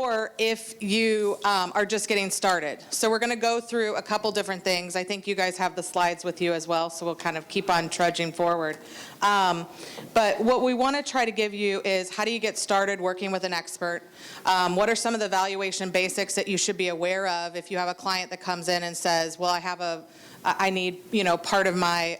or if you are just getting started. So we're going to go through a couple different things. I think you guys have the slides with you as well, so we'll kind of keep on trudging forward. But what we want to try to give you is, how do you get started working with an expert? What are some of the valuation basics that you should be aware of if you have a client that comes in and says, well, I need, part of my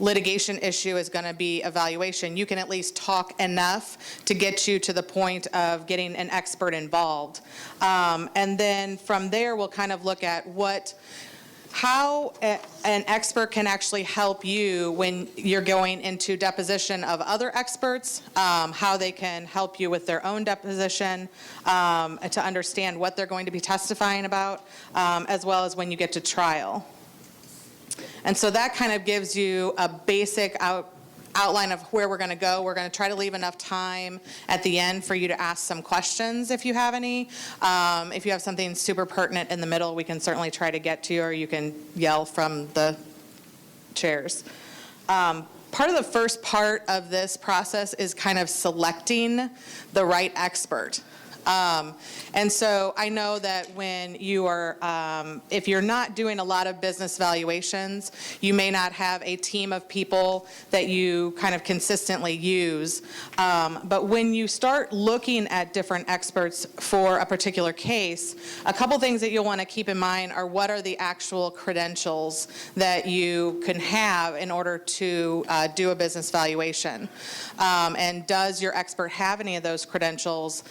litigation issue is going to be a valuation. You can at least talk enough to get you to the point of getting an expert involved. And then from there, we'll kind of look at how an expert can actually help you when you're going into deposition of other experts, how they can help you with their own deposition, to understand what they're going to be testifying about, as well as when you get to trial. And so that kind of gives you a basic outline of where we're going to go. We're going to try to leave enough time at the end for you to ask some questions if you have any. If you have something super pertinent in the middle, we can certainly try to get to you, or you can yell from the chairs. Part of the first part of this process is kind of selecting the right expert. And so I know that when you are, if you're not doing a lot of business valuations, you may not have a team of people that you kind of consistently use. But when you start looking at different experts for a particular case, a couple things that you'll want to keep in mind are, what are the actual credentials that you can have in order to do a business valuation? And does your expert have any of those credentials?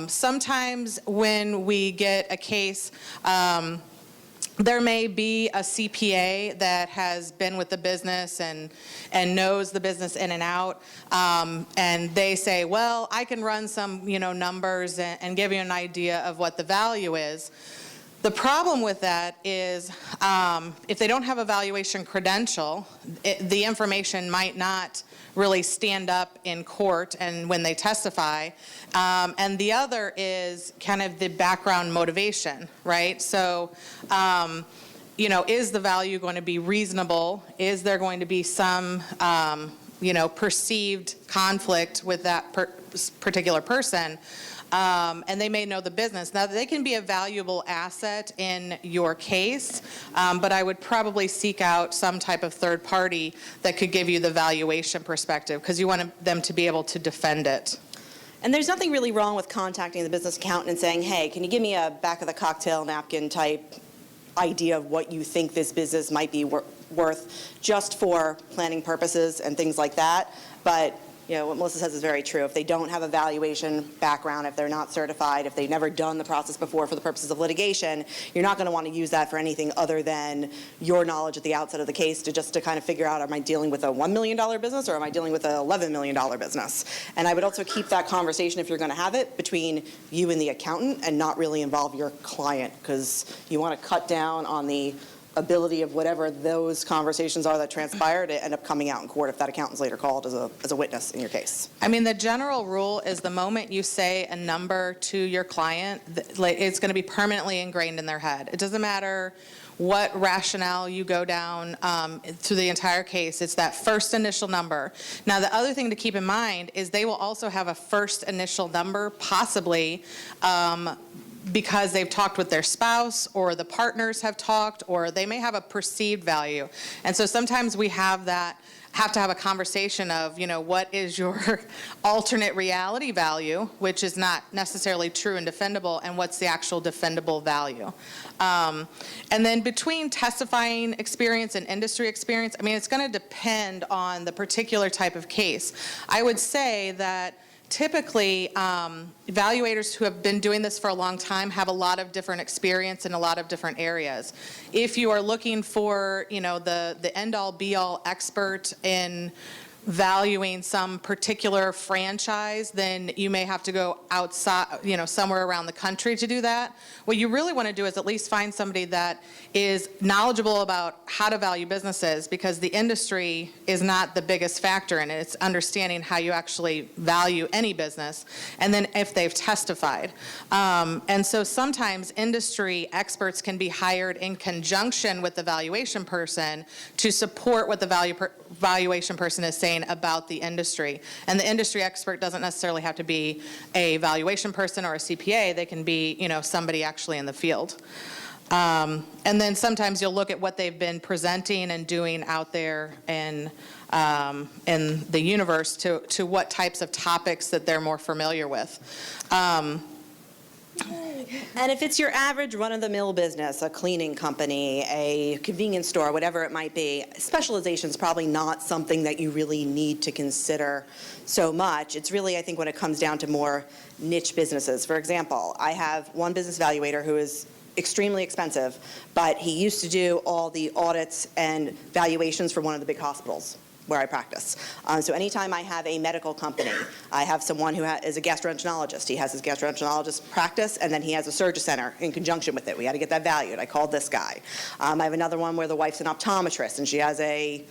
Sometimes when we get a case, there may be a CPA that has been with the business and knows the business in and out, and they say, well, I can run some numbers and give you an idea of what the value is. The problem with that is, if they don't have a valuation credential, the information might not really stand up in court and when they testify. And the other is kind of the background motivation, right? So, is the value going to be reasonable? Is there going to be some, perceived conflict with that particular person? And they may know the business. Now, they can be a valuable asset in your case, but I would probably seek out some type of third party that could give you the valuation perspective, because you want them to be able to defend it. And there's nothing really wrong with contacting the business accountant and saying, hey, can you give me a back of the cocktail napkin type idea of what you think this business might be worth, just for planning purposes and things like that. But what Melissa says is very true. If they don't have a valuation background, if they're not certified, if they've never done the process before for the purposes of litigation, you're not going to want to use that for anything other than your knowledge at the outset of the case to kind of figure out, am I dealing with a $1 million business or am I dealing with an $11 million business? And I would also keep that conversation, if you're going to have it, between you and the accountant, and not really involve your client, because you want to cut down on the ability of whatever those conversations are that transpire to end up coming out in court if that accountant's later called as a witness in your case. I mean, the general rule is, the moment you say a number to your client, it's going to be permanently ingrained in their head. It doesn't matter what rationale you go down through the entire case. It's that first initial number. Now, the other thing to keep in mind is they will also have a first initial number, possibly because they've talked with their spouse, or the partners have talked, or they may have a perceived value. And so sometimes we have to have a conversation of, what is your alternate reality value, which is not necessarily true and defendable, and what's the actual defendable value. And then between testifying experience and industry experience, I mean, it's going to depend on the particular type of case. I would say that typically, evaluators who have been doing this for a long time have a lot of different experience in a lot of different areas. If you are looking for, the end-all, be-all expert in valuing some particular franchise, then you may have to go outside, somewhere around the country to do that. What you really want to do is at least find somebody that is knowledgeable about how to value businesses, because the industry is not the biggest factor in it. It's understanding how you actually value any business, and then if they've testified. And so sometimes industry experts can be hired in conjunction with the valuation person to support what the valuation person is saying brain about the industry. And the industry expert doesn't necessarily have to be a valuation person or a CPA. They can be, somebody actually in the field. And then sometimes you'll look at what they've been presenting and doing out there in the universe to what types of topics that they're more familiar with. And if it's your average run-of-the-mill business, a cleaning company, a convenience store, whatever it might be, specialization is probably not something that you really need to consider so much. It's really, I think, when it comes down to more niche businesses. For example, I have one business valuator who is extremely expensive, but he used to do all the audits and valuations for one of the big hospitals where I practice. So anytime I have a medical company, I have someone who is a gastroenterologist. He has his gastroenterologist practice, and then he has a surgery center in conjunction with it. We had to get that valued. I called this guy. I have another one where the wife's an optometrist, and she has a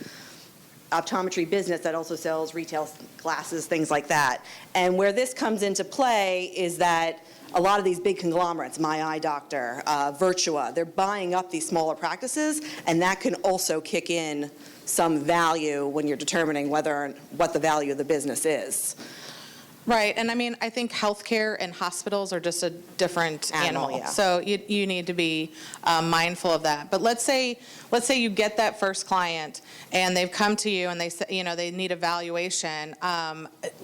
optometry business that also sells retail glasses, things like that. And where this comes into play is that a lot of these big conglomerates, My Eye Doctor, Virtua, they're buying up these smaller practices, and that can also kick in some value when you're determining what the value of the business is. Right, and I think healthcare and hospitals are just a different animal. Yeah. So you need to be mindful of that. But let's say you get that first client and they've come to you and they say, they need a valuation.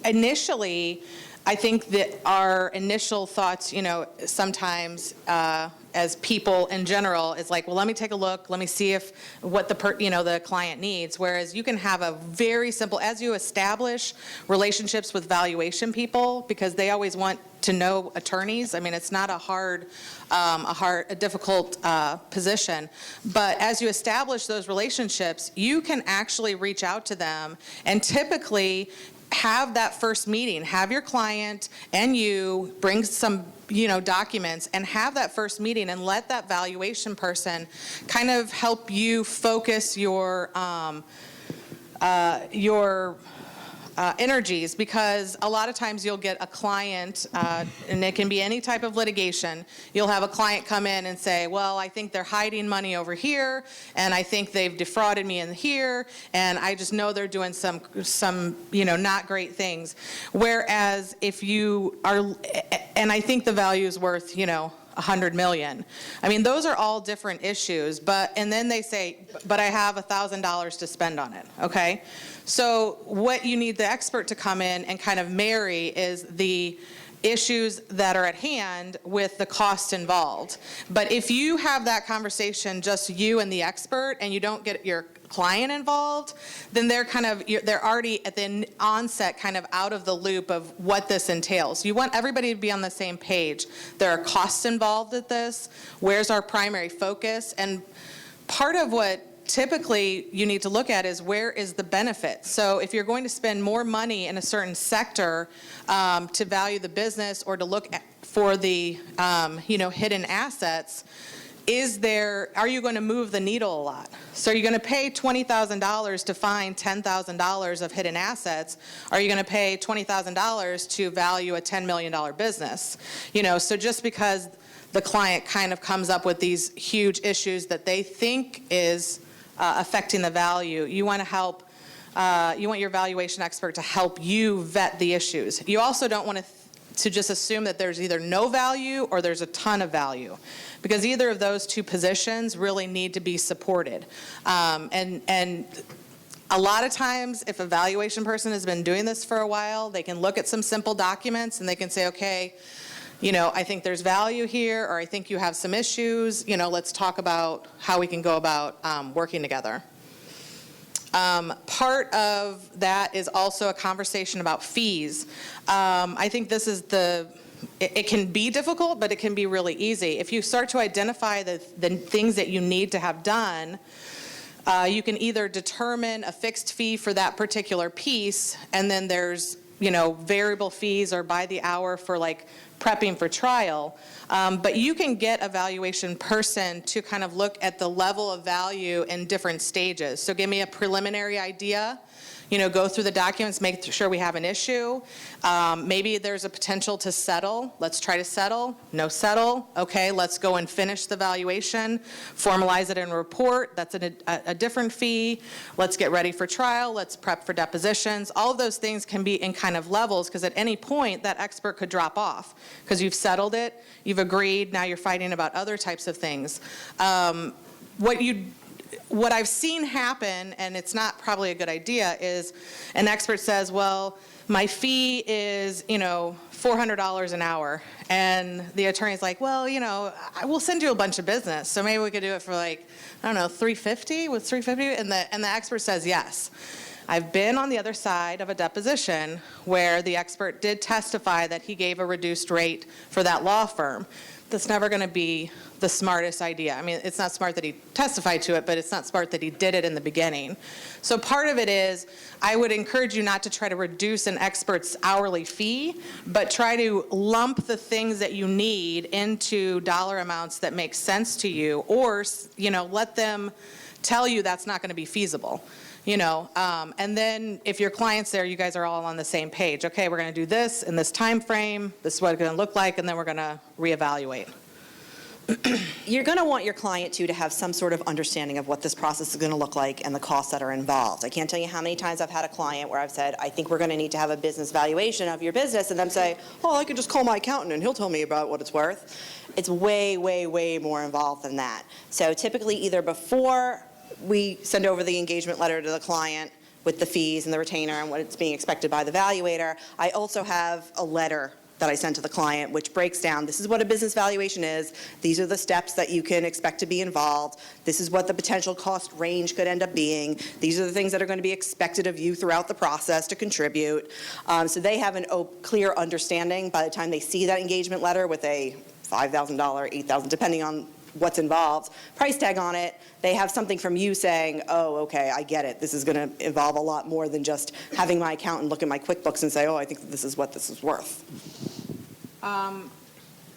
Initially, I think that our initial thoughts, sometimes as people in general is like, well, let me take a look, let me see if what the client needs. Whereas you can have a very simple, as you establish relationships with valuation people, because they always want to know attorneys. It's not a difficult position. But as you establish those relationships, you can actually reach out to them and typically have that first meeting, have your client and you bring some documents and have that first meeting and let that valuation person kind of help you focus your energies, because a lot of times you'll get a client, and it can be any type of litigation, you'll have a client come in and say, well, I think they're hiding money over here, and I think they've defrauded me in here, and I just know they're doing some not great things. Whereas if you are, and I think the value is worth, $100 million. Those are all different issues, and then they say, but I have $1,000 to spend on it, okay? So what you need the expert to come in and kind of marry is the issues that are at hand with the cost involved. But if you have that conversation, just you and the expert, and you don't get your client involved, then they're already at the onset kind of out of the loop of what this entails. You want everybody to be on the same page. There are costs involved with this. Where's our primary focus? And part of what typically you need to look at is where is the benefit. So if you're going to spend more money in a certain sector to value the business or to look for the hidden assets, are you going to move the needle a lot? So are you going to pay $20,000 to find $10,000 of hidden assets? Are you going to pay $20,000 to value a $10 million business? So just because the client kind of comes up with these huge issues that they think is affecting the value, you want to help. You want your valuation expert to help you vet the issues. You also don't want to just assume that there's either no value or there's a ton of value, because either of those two positions really need to be supported. And a lot of times, if a valuation person has been doing this for a while, they can look at some simple documents and they can say, okay, I think there's value here, or I think you have some issues. Let's talk about how we can go about working together. Part of that is also a conversation about fees. I think this is it can be difficult, but it can be really easy. If you start to identify the things that you need to have done, you can either determine a fixed fee for that particular piece, and then there's variable fees or by the hour for prepping for trial. But you can get a valuation person to kind of look at the level of value in different stages. So give me a preliminary idea. go through the documents, make sure we have an issue. Maybe there's a potential to settle. Let's try to settle. No settle. Okay, let's go and finish the valuation, formalize it in a report. That's a different fee. Let's get ready for trial. Let's prep for depositions. All of those things can be in kind of levels, because at any point that expert could drop off because you've settled it, you've agreed, now you're fighting about other types of things. What I've seen happen, and it's not probably a good idea, is an expert says, well, my fee is, $400 an hour. And the attorney's like, well, I will send you a bunch of business, so maybe we could do it for $350 with $350. And the expert says yes. I've been on the other side of a deposition where the expert did testify that he gave a reduced rate for that law firm. That's never going to be the smartest idea. I mean, it's not smart that he testified to it, but it's not smart that he did it in the beginning. So part of it is, I would encourage you not to try to reduce an expert's hourly fee, but try to lump the things that you need into dollar amounts that make sense to you, or, let them tell you that's not going to be feasible. And then if your client's there, you guys are all on the same page. Okay, we're going to do this in this time frame. This is what it's going to look like, and then we're going to reevaluate. You're going to want your client to have some sort of understanding of what this process is going to look like and the costs that are involved. I can't tell you how many times I've had a client where I've said, I think we're going to need to have a business valuation of your business, and them say, oh, I could just call my accountant and he'll tell me about what it's worth. It's way, way, way more involved than that. So typically either before we send over the engagement letter to the client with the fees and the retainer and what it's being expected by the valuator, I also have a letter that I send to the client which breaks down, this is what a business valuation is, these are the steps that you can expect to be involved, this is what the potential cost range could end up being, these are the things that are going to be expected of you throughout the process to contribute. So they have a clear understanding by the time they see that engagement letter with a $5,000, $8,000, depending on what's involved, price tag on it. They have something from you saying, oh, okay, I get it. This is going to involve a lot more than just having my accountant look at my QuickBooks and say, oh, I think this is what this is worth.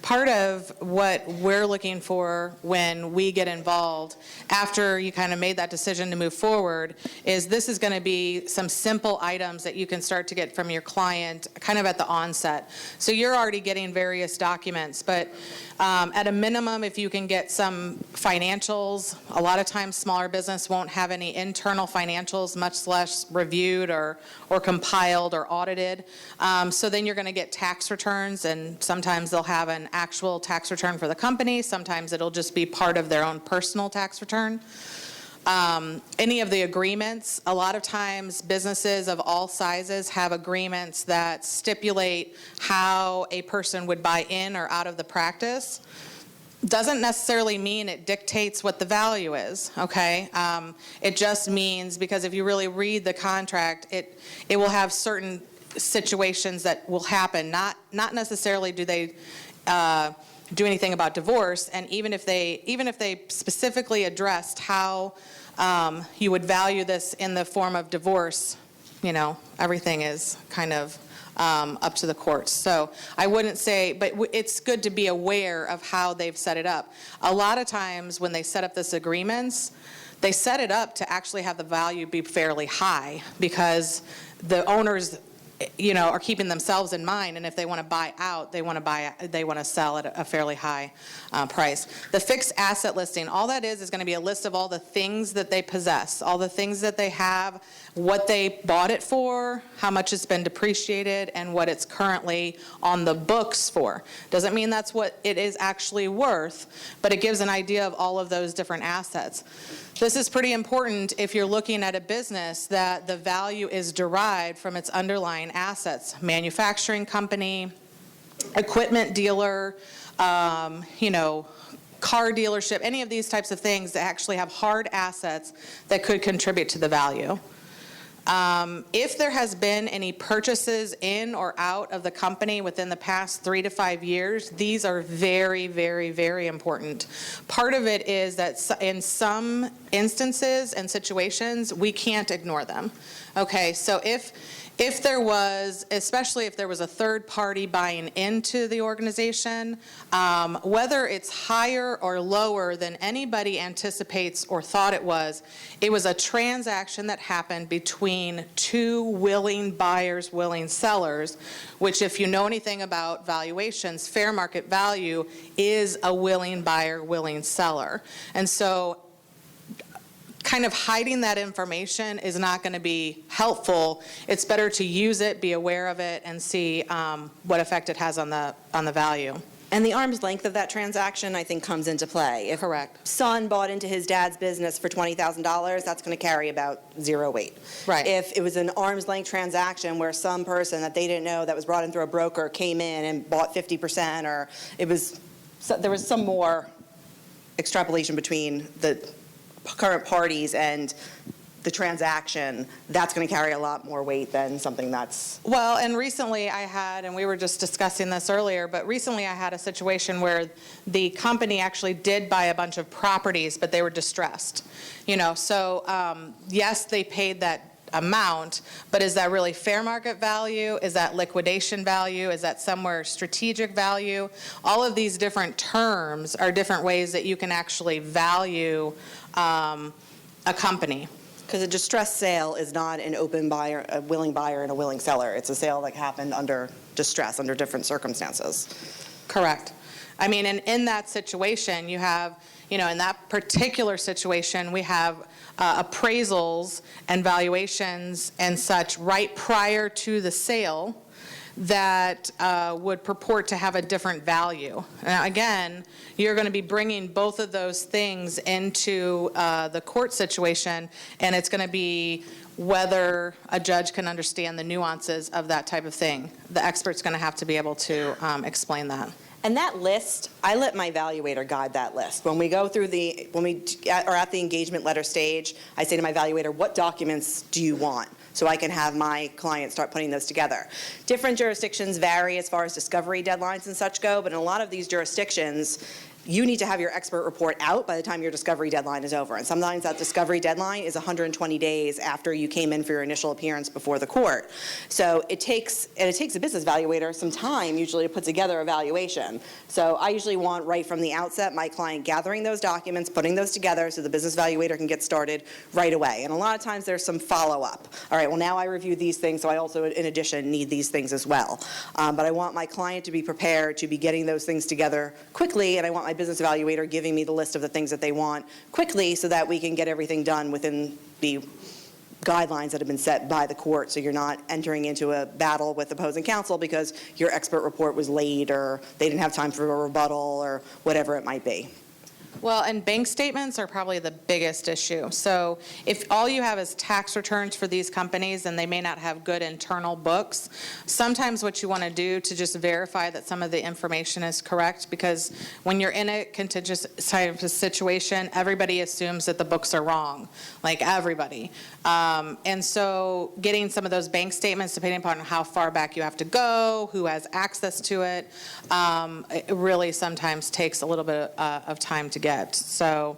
Part of what we're looking for when we get involved, after you kind of made that decision to move forward, is this is going to be some simple items that you can start to get from your client kind of at the onset. So you're already getting various documents, but at a minimum, if you can get some financials, a lot of times smaller business won't have any internal financials, much less reviewed or compiled or audited. So then you're going to get tax returns, and sometimes they'll have an actual tax return for the company. Sometimes it'll just be part of their own personal tax return. Any of the agreements, a lot of times businesses of all sizes have agreements that stipulate how a person would buy in or out of the practice. Doesn't necessarily mean it dictates what the value is, okay? It just means, because if you really read the contract, it will have certain situations that will happen. Not necessarily do they do anything about divorce, and even if they specifically addressed how you would value this in the form of divorce, everything is kind of up to the courts. So I wouldn't say, but it's good to be aware of how they've set it up. A lot of times when they set up this agreements, they set it up to actually have the value be fairly high, because the owners are keeping themselves in mind, and if they want to buy out, they want to sell at a fairly high price. The fixed asset listing, all that is going to be a list of all the things that they possess, all the things that they have, what they bought it for, how much it's been depreciated, and what it's currently on the books for. Doesn't mean that's what it is actually worth, but it gives an idea of all of those different assets. This is pretty important if you're looking at a business that the value is derived from its underlying assets. Manufacturing company, equipment dealer, car dealership, any of these types of things that actually have hard assets that could contribute to the value. If there has been any purchases in or out of the company within the past 3 to 5 years, these are very, very, very important. Part of it is that in some instances and situations, we can't ignore them. Okay, so if there was, especially if there was a third party buying into the organization, whether it's higher or lower than anybody anticipates or thought it was a transaction that happened between two willing buyers, willing sellers, which if you know anything about valuations, fair market value is a willing buyer, willing seller. And so kind of hiding that information is not going to be helpful. It's better to use it, be aware of it, and see what effect it has on the value. And the arm's length of that transaction, I think, comes into play. If Correct. son bought into his dad's business for $20,000, that's going to carry about zero weight. Right. If it was an arm's length transaction where some person that they didn't know that was brought in through a broker came in and bought 50%, or there was some more extrapolation between the current parties and the transaction, that's going to carry a lot more weight than something that's... Well, and recently I had, and we were just discussing this earlier, but recently I had a situation where the company actually did buy a bunch of properties, but they were distressed. So yes, they paid that amount, but is that really fair market value? Is that liquidation value? Is that somewhere strategic value? All of these different terms are different ways that you can actually value a company. Because a distressed sale is not an open buyer, a willing buyer and a willing seller. It's a sale that happened under distress, under different circumstances. Correct. I mean, and in that situation, you have, in that particular situation, we have appraisals and valuations and such right prior to the sale that would purport to have a different value. Now, again, you're going to be bringing both of those things into the court situation, and it's going to be whether a judge can understand the nuances of that type of thing. The expert's going to have to be able to explain that. And that list, I let my evaluator guide that list. When we go through when we are at the engagement letter stage, I say to my evaluator, what documents do you want? So I can have my client start putting those together. Different jurisdictions vary as far as discovery deadlines and such go, but in a lot of these jurisdictions, you need to have your expert report out by the time your discovery deadline is over. And sometimes that discovery deadline is 120 days after you came in for your initial appearance before the court. So it takes a business evaluator some time usually to put together a valuation. So I usually want right from the outset my client gathering those documents, putting those together so the business evaluator can get started right away. And a lot of times there's some follow-up. All right, well now I reviewed these things, so I also in addition need these things as well. But I want my client to be prepared to be getting those things together quickly, and I want my business evaluator giving me the list of the things that they want quickly so that we can get everything done within the guidelines that have been set by the court, so you're not entering into a battle with opposing counsel because your expert report was late or they didn't have time for a rebuttal or whatever it might be. Well, and bank statements are probably the biggest issue. So if all you have is tax returns for these companies and they may not have good internal books, sometimes what you want to do to just verify that some of the information is correct, because when you're in a contentious type of situation, everybody assumes that the books are wrong, like everybody. And so getting some of those bank statements, depending upon how far back you have to go, who has access to it, it really sometimes takes a little bit of time to get. So,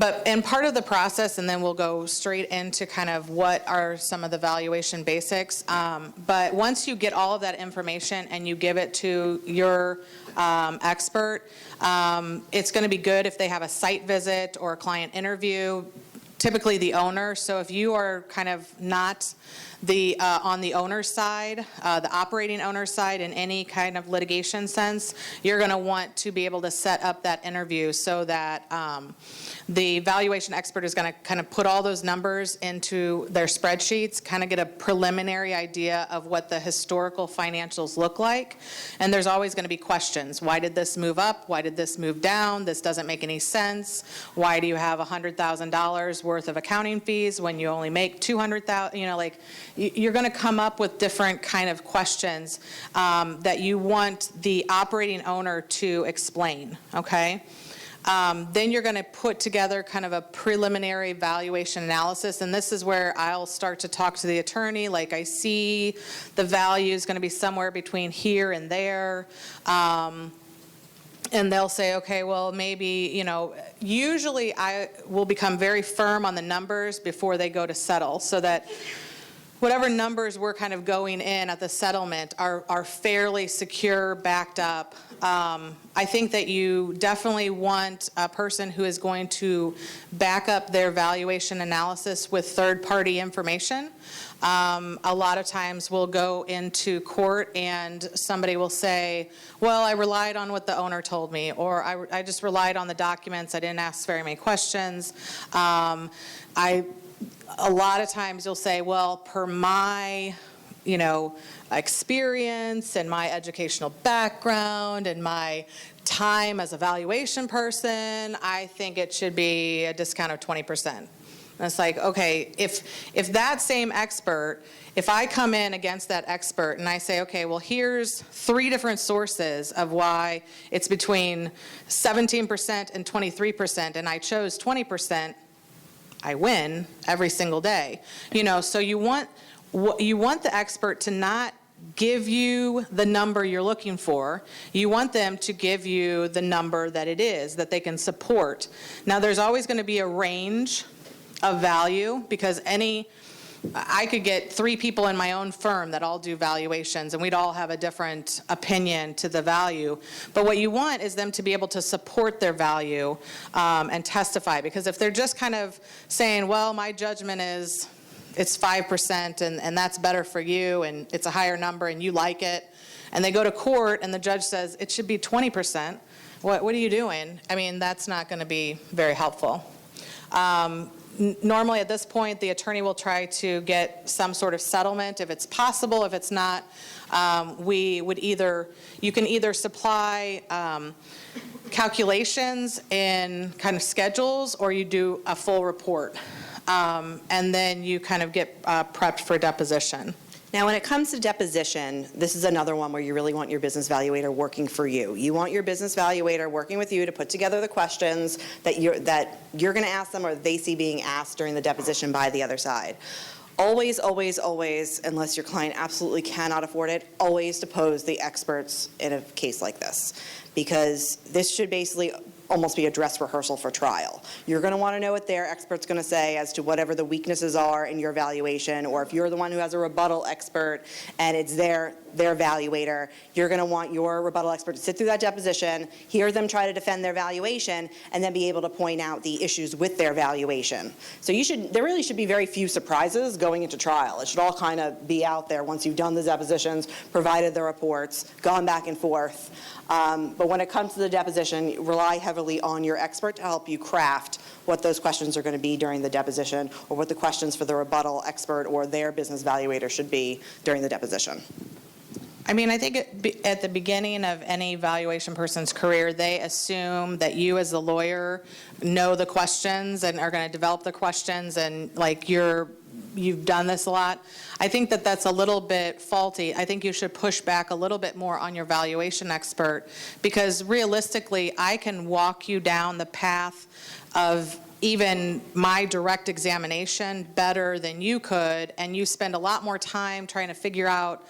and part of the process, and then we'll go straight into kind of what are some of the valuation basics. But once you get all of that information and you give it to your expert, it's going to be good if they have a site visit or a client interview, typically the owner. So if you are kind of not on the owner's side, the operating owner's side in any kind of litigation sense, you're going to want to be able to set up that interview so that the valuation expert is going to kind of put all those numbers into their spreadsheets, kind of get a preliminary idea of what the historical financials look like. And there's always going to be questions. Why did this move up? Why did this move down? This doesn't make any sense. Why do you have $100,000 worth of accounting fees when you only make $200,000? You're going to come up with different kind of questions that you want the operating owner to explain, okay? Then you're going to put together kind of a preliminary valuation analysis, and this is where I'll start to talk to the attorney, like I see the value is going to be somewhere between here and there. and they'll say, okay, well, maybe, usually I will become very firm on the numbers before they go to settle, so that whatever numbers we're kind of going in at the settlement are fairly secure, backed up. I think that you definitely want a person who is going to back up their valuation analysis with third-party information. A lot of times we'll go into court and somebody will say, well, I relied on what the owner told me, or I just relied on the documents, I didn't ask very many questions. A lot of times you'll say, well, per my, experience and my educational background and my time as a valuation person, I think it should be a discount of 20%. And it's like, okay, if that same expert, if I come in against that expert and I say, okay, well, here's 3 different sources of why it's between 17% and 23%, and I chose 20%, I win every single day. So you want the expert to not give you the number you're looking for. You want them to give you the number that it is, that they can support. Now, there's always going to be a range of value, because I could get 3 people in my own firm that all do valuations, and we'd all have a different opinion to the value. But what you want is them to be able to support their value and testify. Because if they're just kind of saying, well, my judgment is it's 5% and that's better for you, and it's a higher number and you like it, and they go to court and the judge says it should be 20%, what are you doing? I mean, that's not going to be very helpful. Normally at this point, the attorney will try to get some sort of settlement if it's possible. If it's not, you can either supply calculations in kind of schedules, or you do a full report. And then you kind of get prepped for deposition. Now, when it comes to deposition, this is another one where you really want your business valuator working for you. You want your business valuator working with you to put together the questions that you're going to ask them, or they see being asked during the deposition by the other side. Always, always, always, unless your client absolutely cannot afford it, always depose the experts in a case like this, because this should basically almost be a dress rehearsal for trial. You're going to want to know what their expert's going to say as to whatever the weaknesses are in your valuation, or if you're the one who has a rebuttal expert and it's their valuator, you're going to want your rebuttal expert to sit through that deposition, hear them try to defend their valuation, and then be able to point out the issues with their valuation. So there really should be very few surprises going into trial. It should all kind of be out there once you've done the depositions, provided the reports, gone back and forth. But when it comes to the deposition, rely heavily on your expert to help you craft what those questions are going to be during the deposition, or what the questions for the rebuttal expert or their business valuator should be during the deposition. I mean, I think at the beginning of any valuation person's career, they assume that you as the lawyer know the questions and are going to develop the questions, and like you've done this a lot. I think that that's a little bit faulty. I think you should push back a little bit more on your valuation expert, because realistically, I can walk you down the path of even my direct examination better than you could, and you spend a lot more time trying to figure out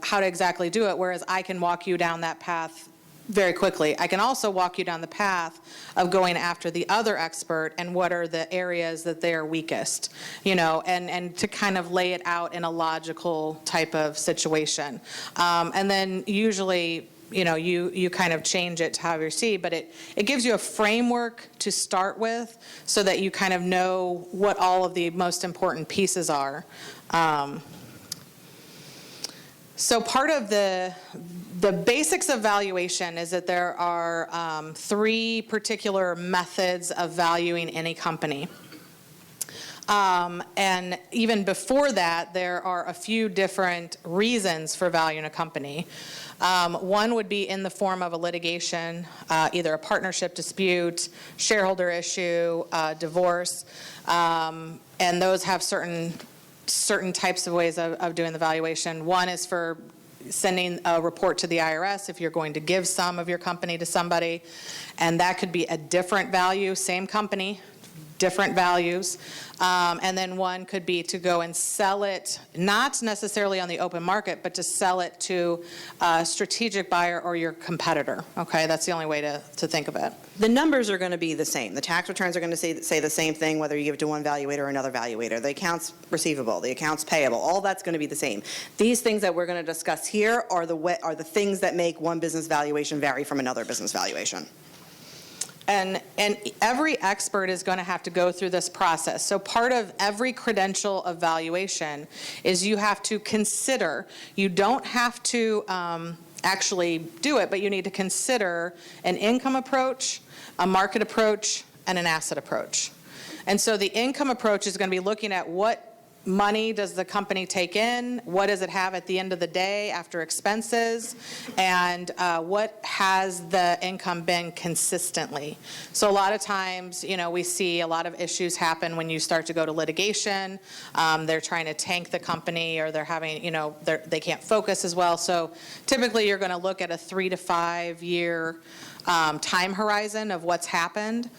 how to exactly do it, whereas I can walk you down that path very quickly. I can also walk you down the path of going after the other expert and what are the areas that they are weakest, and to kind of lay it out in a logical type of situation. And then usually, you kind of change it to how you see, but it gives you a framework to start with so that you kind of know what all of the most important pieces are. So part of the basics of valuation is that there are 3 particular methods of valuing any company. And even before that, there are a few different reasons for valuing a company. One would be in the form of a litigation, either a partnership dispute, shareholder issue, divorce, and those have certain types of ways of doing the valuation. One is for sending a report to the IRS if you're going to give some of your company to somebody, and that could be a different value, same company, different values. And then one could be to go and sell it, not necessarily on the open market, but to sell it to a strategic buyer or your competitor. Okay, that's the only way to think of it. The numbers are going to be the same. The tax returns are going to say the same thing, whether you give it to one valuator or another valuator. The accounts receivable, the accounts payable, all that's going to be the same. These things that we're going to discuss here are the things that make one business valuation vary from another business valuation. And every expert is going to have to go through this process. So part of every credential of valuation is you have to consider, you don't have to actually do it, but you need to consider an income approach, a market approach, and an asset approach. And so the income approach is going to be looking at what money does the company take in, what does it have at the end of the day after expenses, and what has the income been consistently. So a lot of times, we see a lot of issues happen when you start to go to litigation. They're trying to tank the company, or they're having, they can't focus as well. So typically you're going to look at a 3 to 5 year time horizon of what's happened.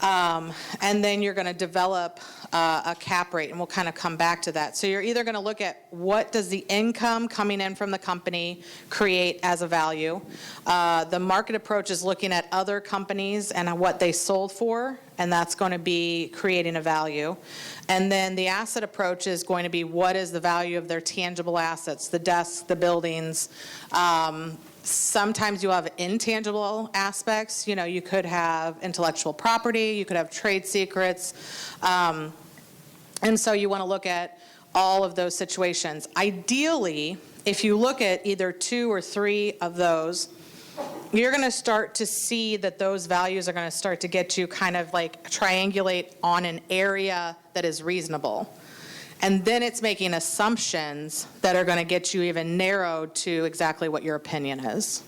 And then you're going to develop a cap rate, and we'll kind of come back to that. So you're either going to look at what does the income coming in from the company create as a value. The market approach is looking at other companies and what they sold for, and that's going to be creating a value. And then the asset approach is going to be what is the value of their tangible assets, the desks, the buildings. Sometimes you have intangible aspects. You could have intellectual property, you could have trade secrets. And so you want to look at all of those situations. Ideally, if you look at either 2 or 3 of those, you're going to start to see that those values are going to start to get you kind of like triangulate on an area that is reasonable. And then it's making assumptions that are going to get you even narrowed to exactly what your opinion is.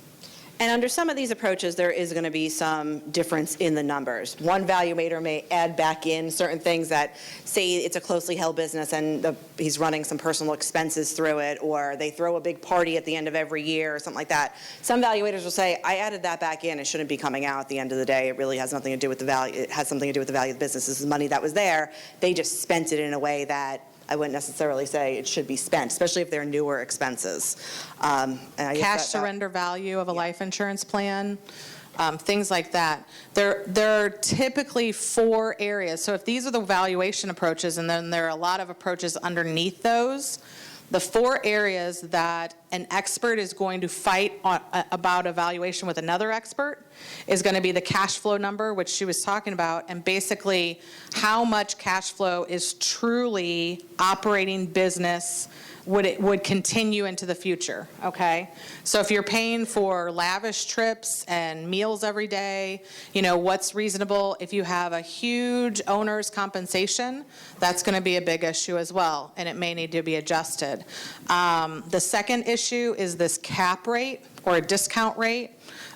And under some of these approaches, there is going to be some difference in the numbers. One valuator may add back in certain things that, say it's a closely held business and he's running some personal expenses through it, or they throw a big party at the end of every year or something like that. Some valuators will say, I added that back in. It shouldn't be coming out at the end of the day. It really has nothing to do with the value. It has something to do with the value of the business. This is money that was there. They just spent it in a way that I wouldn't necessarily say it should be spent, especially if they're newer expenses. And I guess Cash surrender value of a life insurance plan, things like that. There are typically 4 areas. So if these are the valuation approaches, and then there are a lot of approaches underneath those, the 4 areas that an expert is going to fight about a valuation with another expert is going to be the cash flow number, which she was talking about, and basically how much cash flow is truly operating business would continue into the future, okay? So if you're paying for lavish trips and meals every day, what's reasonable? If you have a huge owner's compensation, that's going to be a big issue as well, and it may need to be adjusted. The second issue is this cap rate or a discount rate.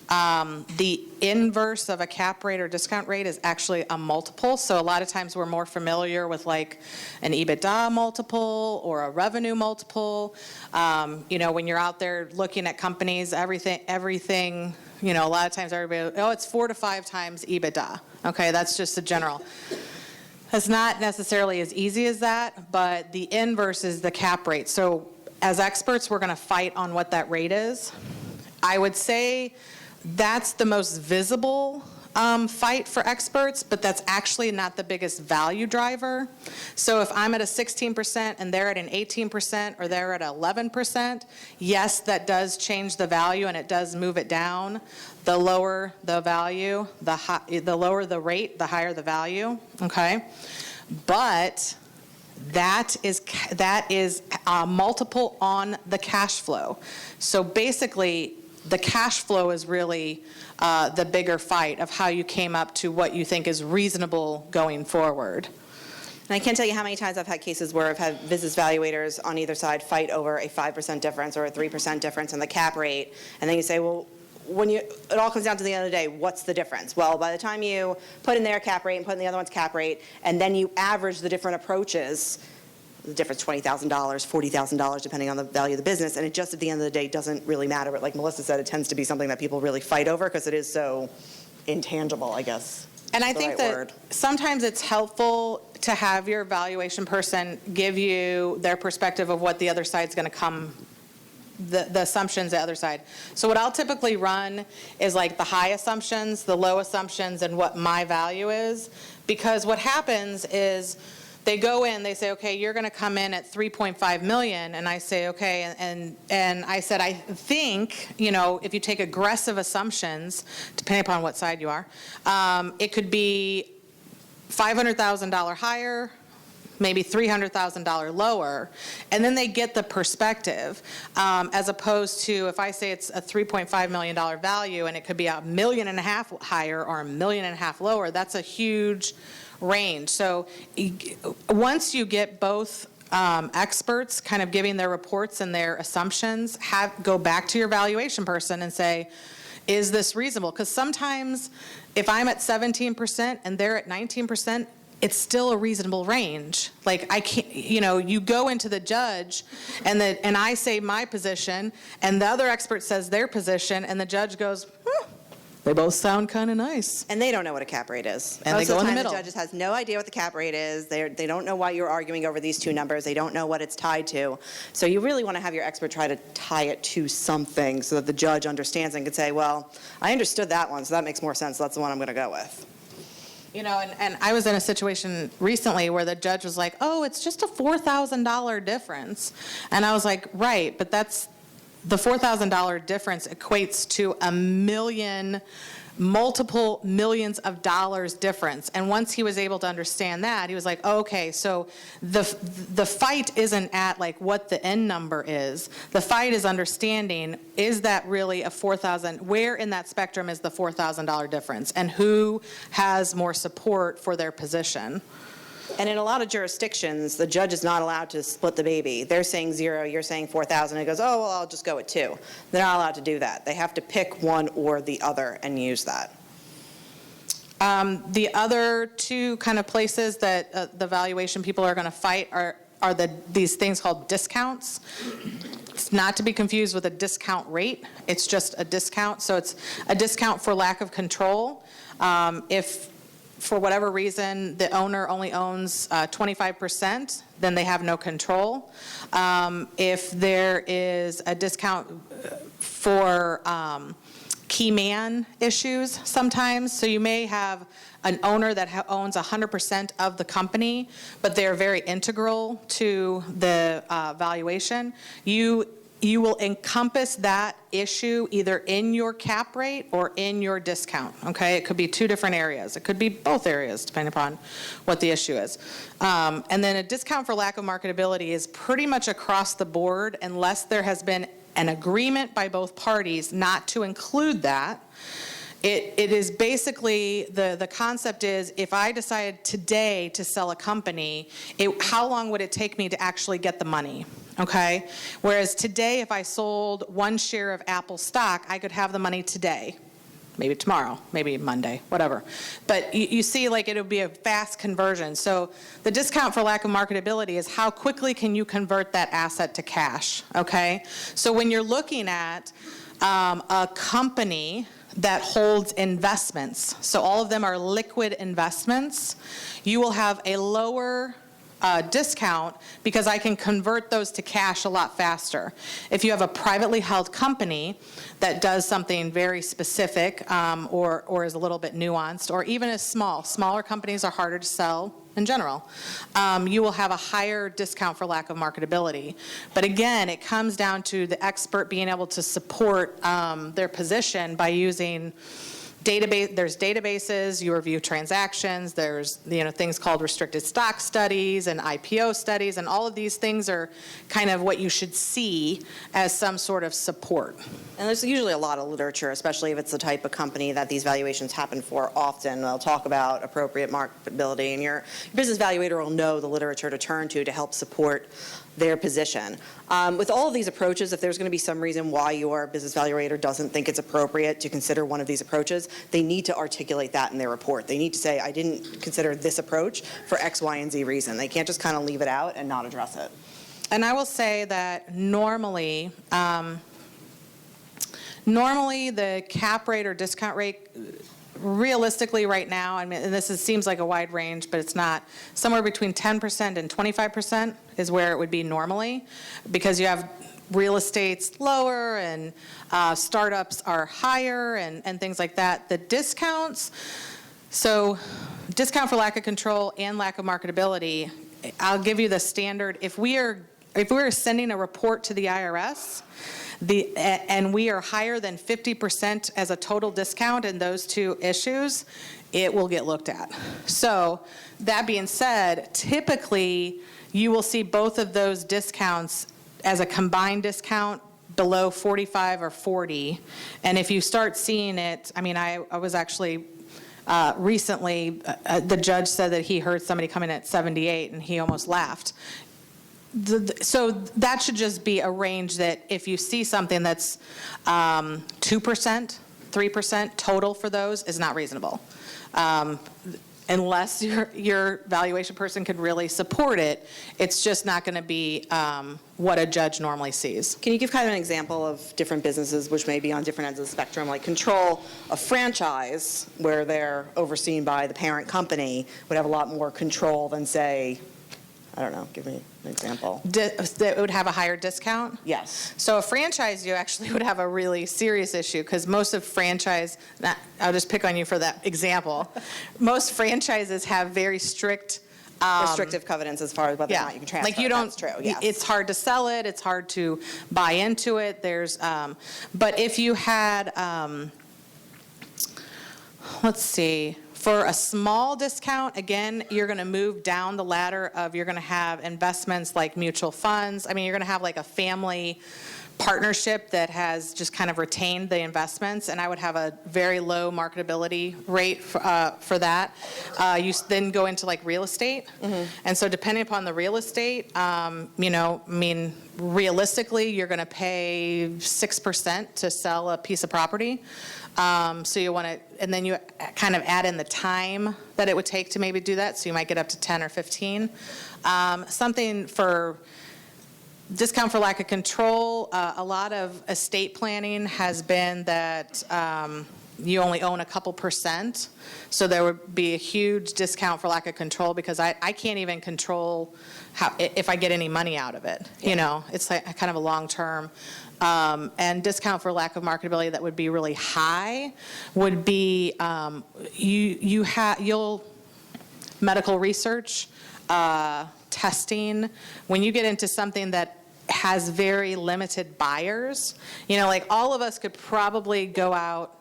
The inverse of a cap rate or discount rate is actually a multiple. So a lot of times we're more familiar with like an EBITDA multiple or a revenue multiple. When you're out there looking at companies, everything, a lot of times everybody, it's 4 to 5 times EBITDA. Okay, that's just a general. It's not necessarily as easy as that, but the inverse is the cap rate. So as experts, we're going to fight on what that rate is. I would say that's the most visible fight for experts, but that's actually not the biggest value driver. So if I'm at a 16% and they're at an 18% or they're at 11%, yes, that does change the value and it does move it down. The lower the value, the lower the rate, the higher the value, okay? But that is a multiple on the cash flow. So basically, the cash flow is really the bigger fight of how you came up to what you think is reasonable going forward. And I can't tell you how many times I've had cases where I've had business valuators on either side fight over a 5% difference or a 3% difference in the cap rate. And then you say, well, it all comes down to the end of the day, what's the difference? Well, by the time you put in their cap rate and put in the other one's cap rate, and then you average the different approaches, the difference $20,000, $40,000, depending on the value of the business, and it just at the end of the day doesn't really matter. But like Melissa said, it tends to be something that people really fight over because it is so intangible, I guess. And I the think right that word. sometimes it's helpful to have your valuation person give you their perspective of what the other side's going to come, the assumptions the other side. So what I'll typically run is like the high assumptions, the low assumptions, and what my value is. Because what happens is they go in, they say, okay, you're going to come in at 3.5 million, and I say, okay, and I said, I think, if you take aggressive assumptions, depending upon what side you are, it could be $500,000 higher, maybe $300,000 lower, and then they get the perspective, as opposed to if I say it's a $3.5 million value and it could be $1.5 million higher or $1.5 million lower, that's a huge range. So once you get both experts kind of giving their reports and their assumptions, go back to your valuation person and say, is this reasonable? Because sometimes if I'm at 17% and they're at 19%, it's still a reasonable range. Like I can't, you go into the judge and I say my position and the other expert says their position and the judge goes, they both sound kind of nice. And they don't know what a cap rate is. And Most they go of in the time, middle. The judges has no idea what the cap rate is. They don't know why you're arguing over these two numbers. They don't know what it's tied to. So you really want to have your expert try to tie it to something so that the judge understands and can say, well, I understood that one, so that makes more sense. That's the one I'm going to go with. And I was in a situation recently where the judge was like, oh, it's just a $4,000 difference. And I was like, right, but that's the $4,000 difference equates to multiple millions of dollars difference. And once he was able to understand that, he was like, oh, okay, so the fight isn't at like what the end number is. The fight is understanding, is that really a $4,000, where in that spectrum is the $4,000 difference, and who has more support for their position? And in a lot of jurisdictions, the judge is not allowed to split the baby. They're saying 0, you're saying 4,000. It goes, oh, well, I'll just go with 2. They're not allowed to do that. They have to pick one or the other and use that. The other two kind of places that the valuation people are going to fight are these things called discounts. It's not to be confused with a discount rate. It's just a discount. So it's a discount for lack of control. If for whatever reason, the owner only owns 25%, then they have no control. If there is a discount for key man issues sometimes, so you may have an owner that owns 100% of the company, but they're very integral to the valuation. You will encompass that issue either in your cap rate or in your discount, okay? It could be 2 different areas. It could be both areas, depending upon what the issue is. And then a discount for lack of marketability is pretty much across the board unless there has been an agreement by both parties not to include that. It is basically, the concept is, if I decided today to sell a company, how long would it take me to actually get the money? Okay? Whereas today, if I sold 1 share of Apple stock, I could have the money today. Maybe tomorrow, maybe Monday, whatever. But you see, like, it'll be a fast conversion. So the discount for lack of marketability is how quickly can you convert that asset to cash, okay? So when you're looking at a company that holds investments, so all of them are liquid investments, you will have a lower discount because I can convert those to cash a lot faster. If you have a privately held company that does something very specific or is a little bit nuanced, or even as smaller companies are harder to sell in general, you will have a higher discount for lack of marketability. But again, it comes down to the expert being able to support their position by using there's databases, you review transactions, there's things called restricted stock studies and IPO studies, and all of these things are kind of what you should see as some sort of support. And there's usually a lot of literature, especially if it's the type of company that these valuations happen for often. They'll talk about appropriate marketability, and your business valuator will know the literature to turn to help support their position. With all of these approaches, if there's going to be some reason why your business valuator doesn't think it's appropriate to consider one of these approaches, they need to articulate that in their report. They need to say, I didn't consider this approach for X, Y, and Z reason. They can't just kind of leave it out and not address it. And I will say that normally the cap rate or discount rate realistically right now, I mean, and seems like a wide range, but it's not, somewhere between 10% and 25% is where it would be normally, because you have real estate's lower and startups are higher and things like that. The discounts, so discount for lack of control and lack of marketability, I'll give you the standard. If we are sending a report to the IRS, and we are higher than 50% as a total discount in those two issues, it will get looked at. So that being said, typically you will see both of those discounts as a combined discount below 45 or 40. And if you start seeing it, I mean, I was actually recently, the judge said that he heard somebody come in at 78 and he almost laughed. So that should just be a range that if you see something that's 2%, 3% total for those is not reasonable. Unless your valuation person could really support it, it's just not going to be what a judge normally sees. Can you give kind of an example of different businesses which may be on different ends of the spectrum, like Control, a franchise where they're overseen by the parent company would have a lot more control than, say, I don't know, give me an example. That would have a higher discount? Yes. So a franchise, you actually would have a really serious issue, because most of franchise, I'll just pick on you for that example. Most franchises have very strict restrictive covenants as far as whether or not you can transfer. Like you don't, that's true, yes. It's hard to sell it, it's hard to buy into it. There's, but if you had, let's see, for a small discount, again, you're going to move down the ladder of, you're going to have investments like mutual funds. I mean, you're going to have like a family partnership that has just kind of retained the investments, and I would have a very low marketability rate for that. You then go into like real estate, and so depending upon the real estate, you know, I mean, realistically, you're going to pay 6% to sell a piece of property. So you want to, and then you kind of add in the time that it would take to maybe do that, so you might get up to 10 or 15. Something for discount for lack of control, a lot of estate planning has been that you only own a couple %, so there would be a huge discount for lack of control, because I can't even control how, if I get any money out of it. You know, it's like kind of a long term. And discount for lack of marketability that would be really high would be you'll medical research, testing. When you get into something that has very limited buyers, you know, like all of us could probably go out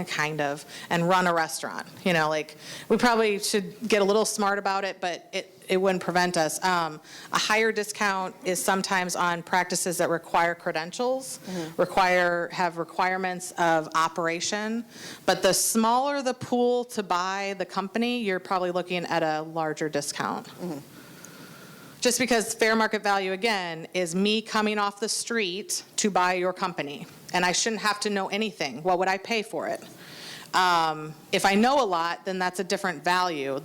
kind of and run a restaurant. You know, like we probably should get a little smart about it, but it wouldn't prevent us. A higher discount is sometimes on practices that require credentials, have requirements of operation. But the smaller the pool to buy the company, you're probably looking at a larger discount. Just because fair market value, again, is me coming off the street to buy your company. And I shouldn't have to know anything. What would I pay for it? If I know a lot, then that's a different value.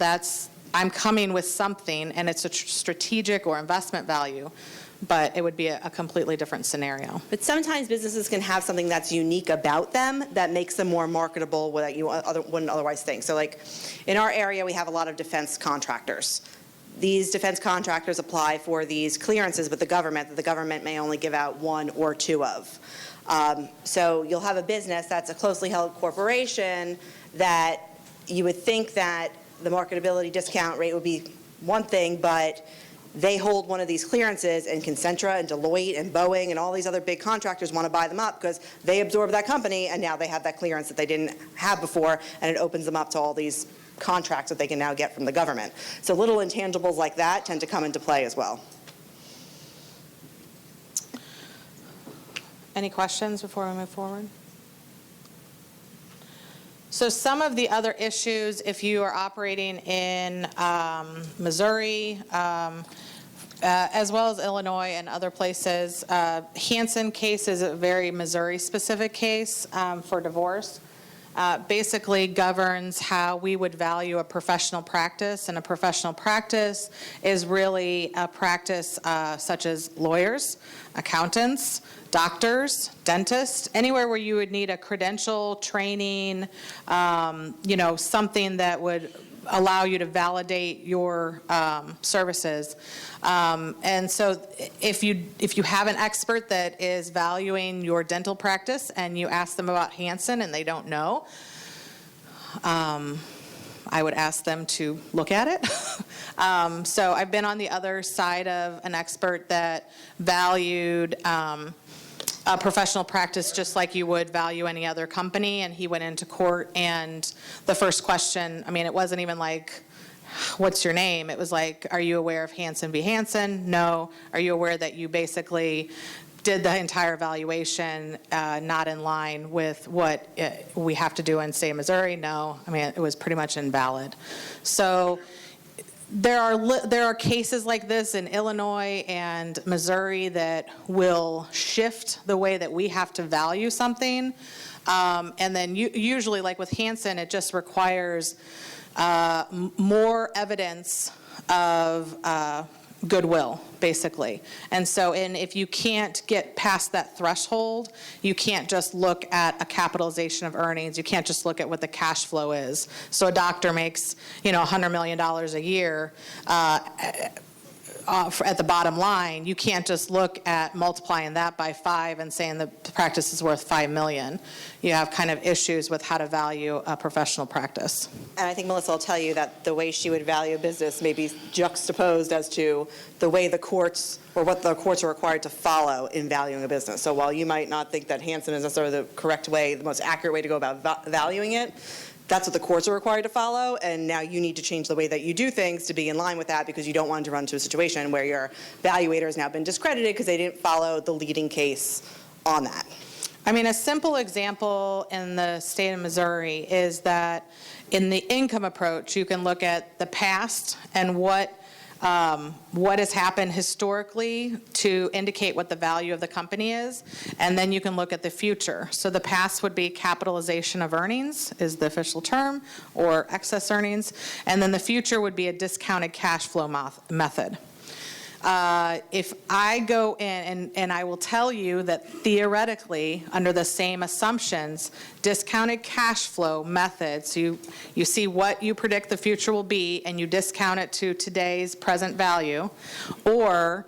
I'm coming with something, and it's a strategic or investment value, but it would be a completely different scenario. But sometimes businesses can have something that's unique about them that makes them more marketable that you wouldn't otherwise think. So like in our area, we have a lot of defense contractors. These defense contractors apply for these clearances with the government that the government may only give out one or two of. So you'll have a business that's a closely held corporation that you would think that the marketability discount rate would be one thing, but they hold one of these clearances, and Concentra and Deloitte and Boeing and all these other big contractors want to buy them up because they absorbed that company, and now they have that clearance that they didn't have before, and it opens them up to all these contracts that they can now get from the government. So little intangibles like that tend to come into play as well. Any questions before we move forward? So some of the other issues, if you are operating in Missouri, as well as Illinois and other places, Hansen case is a very Missouri-specific case for divorce. basically governs how we would value a professional practice. And a professional practice is really a practice such as lawyers, accountants, doctors, dentists, anywhere where you would need a credential, training, something that would allow you to validate your services. And so if you have an expert that is valuing your dental practice and you ask them about Hansen and they don't know, I would ask them to look at it. So I've been on the other side of an expert that valued a professional practice just like you would value any other company, and he went into court, and the first question, it wasn't even like, what's your name? It was like, are you aware of Hansen v. Hansen? No. Are you aware that you basically did the entire valuation not in line with what we have to do in state of Missouri? No. It was pretty much invalid. So there are cases like this in Illinois and Missouri that will shift the way that we have to value something. And then usually, like with Hansen, it just requires more evidence of goodwill, basically. And so if you can't get past that threshold, you can't just look at a capitalization of earnings. You can't just look at what the cash flow is. So a doctor makes, $100 million a year. At the bottom line, you can't just look at multiplying that by 5 and saying the practice is worth $5 million. You have kind of issues with how to value a professional practice. And I think Melissa will tell you that the way she would value a business may be juxtaposed as to the way the courts, or what the courts are required to follow in valuing a business. So while you might not think that Hansen is necessarily the correct way, the most accurate way to go about valuing it, that's what the courts are required to follow, and now you need to change the way that you do things to be in line with that, because you don't want to run into a situation where your valuator has now been discredited because they didn't follow the leading case on that. A simple example in the state of Missouri is that in the income approach, you can look at the past and what has happened historically to indicate what the value of the company is, and then you can look at the future. So the past would be capitalization of earnings is the official term, or excess earnings, and then the future would be a discounted cash flow method. If I go in, and I will tell you that theoretically, under the same assumptions, discounted cash flow methods, you see what you predict the future will be, and you discount it to today's present value, or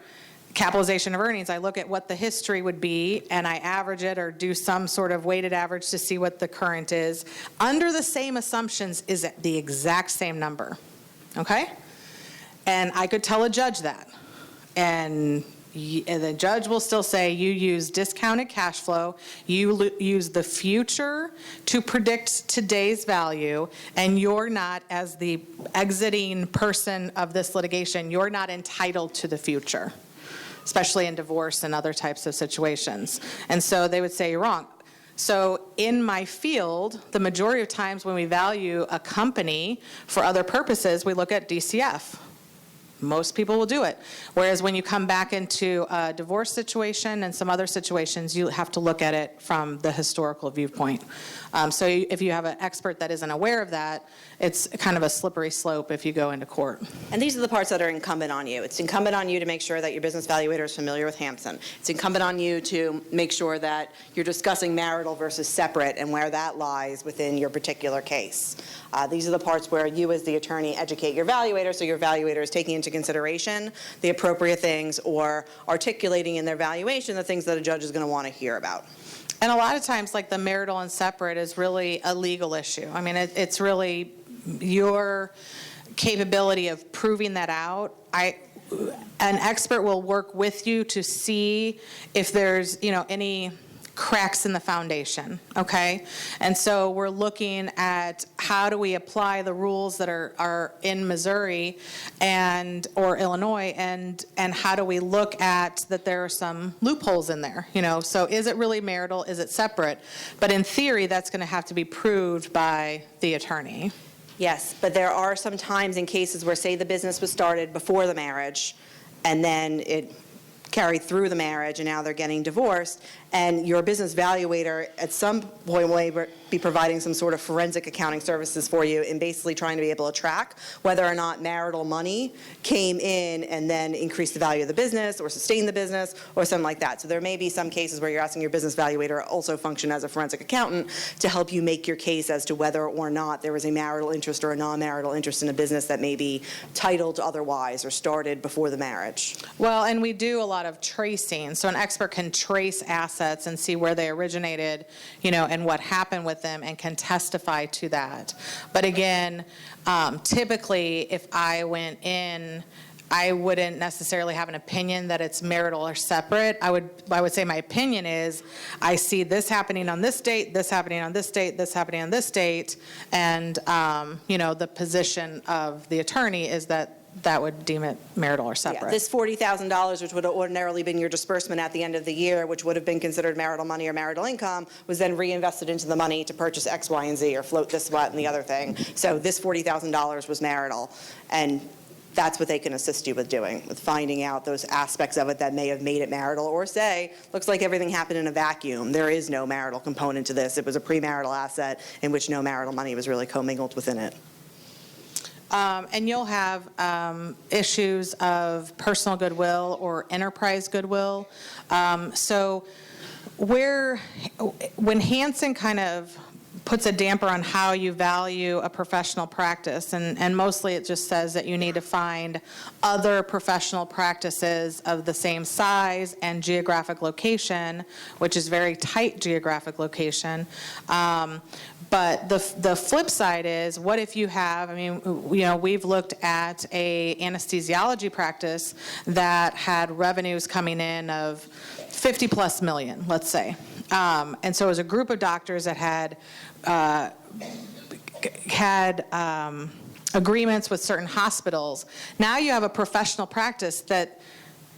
capitalization of earnings, I look at what the history would be, and I average it or do some sort of weighted average to see what the current is. Under the same assumptions is the exact same number, okay? And I could tell a judge that. And the judge will still say you use discounted cash flow, you use the future to predict today's value, and you're not, as the exiting person of this litigation, you're not entitled to the future, especially in divorce and other types of situations. And so they would say you're wrong. So in my field, the majority of times when we value a company for other purposes, we look at DCF. Most people will do it. Whereas when you come back into a divorce situation and some other situations, you have to look at it from the historical viewpoint. So if you have an expert that isn't aware of that, it's kind of a slippery slope if you go into court. And these are the parts that are incumbent on you. It's incumbent on you to make sure that your business valuator is familiar with Hansen. It's incumbent on you to make sure that you're discussing marital versus separate and where that lies within your particular case. These are the parts where you as the attorney educate your valuator, so your valuator is taking into consideration the appropriate things or articulating in their valuation the things that a judge is going to want to hear about. And a lot of times, like the marital and separate is really a legal issue. It's really your capability of proving that out. An expert will work with you to see if there's, any cracks in the foundation, okay? And so we're looking at how do we apply the rules that are in Missouri or Illinois, and how do we look at that there are some loopholes in there, So is it really marital? Is it separate? But in theory, that's going to have to be proved by the attorney. Yes, but there are some times in cases where, say, the business was started before the marriage, and then it carried through the marriage, and now they're getting divorced, and your business valuator at some point will be providing some sort of forensic accounting services for you in basically trying to be able to track whether or not marital money came in and then increased the value of the business or sustained the business or something like that. So there may be some cases where you're asking your business valuator also function as a forensic accountant to help you make your case as to whether or not there was a marital interest or a non-marital interest in a business that may be titled otherwise or started before the marriage. Well, and we do a lot of tracing, so an expert can trace assets and see where they originated, and what happened with them, and can testify to that. But again, typically, if I went in, I wouldn't necessarily have an opinion that it's marital or separate. I would say my opinion is, I see this happening on this date, this happening on this date, this happening on this date, and the position of the attorney is that would deem it marital or separate. Yeah, this $40,000, which would have ordinarily been your disbursement at the end of the year, which would have been considered marital money or marital income, was then reinvested into the money to purchase X, Y, and Z, or float this, that, and the other thing. So this $40,000 was marital, and that's what they can assist you with doing, with finding out those aspects of it that may have made it marital, or say, looks like everything happened in a vacuum. There is no marital component to this. It was a premarital asset in which no marital money was really commingled within it. And you'll have issues of personal goodwill or enterprise goodwill. So when Hansen kind of puts a damper on how you value a professional practice, and mostly it just says that you need to find other professional practices of the same size and geographic location, which is very tight geographic location. But the flip side is, what if you have, we've looked at a anesthesiology practice that had revenues coming in of 50 plus million, let's say. And so it was a group of doctors that had agreements with certain hospitals. Now you have a professional practice that,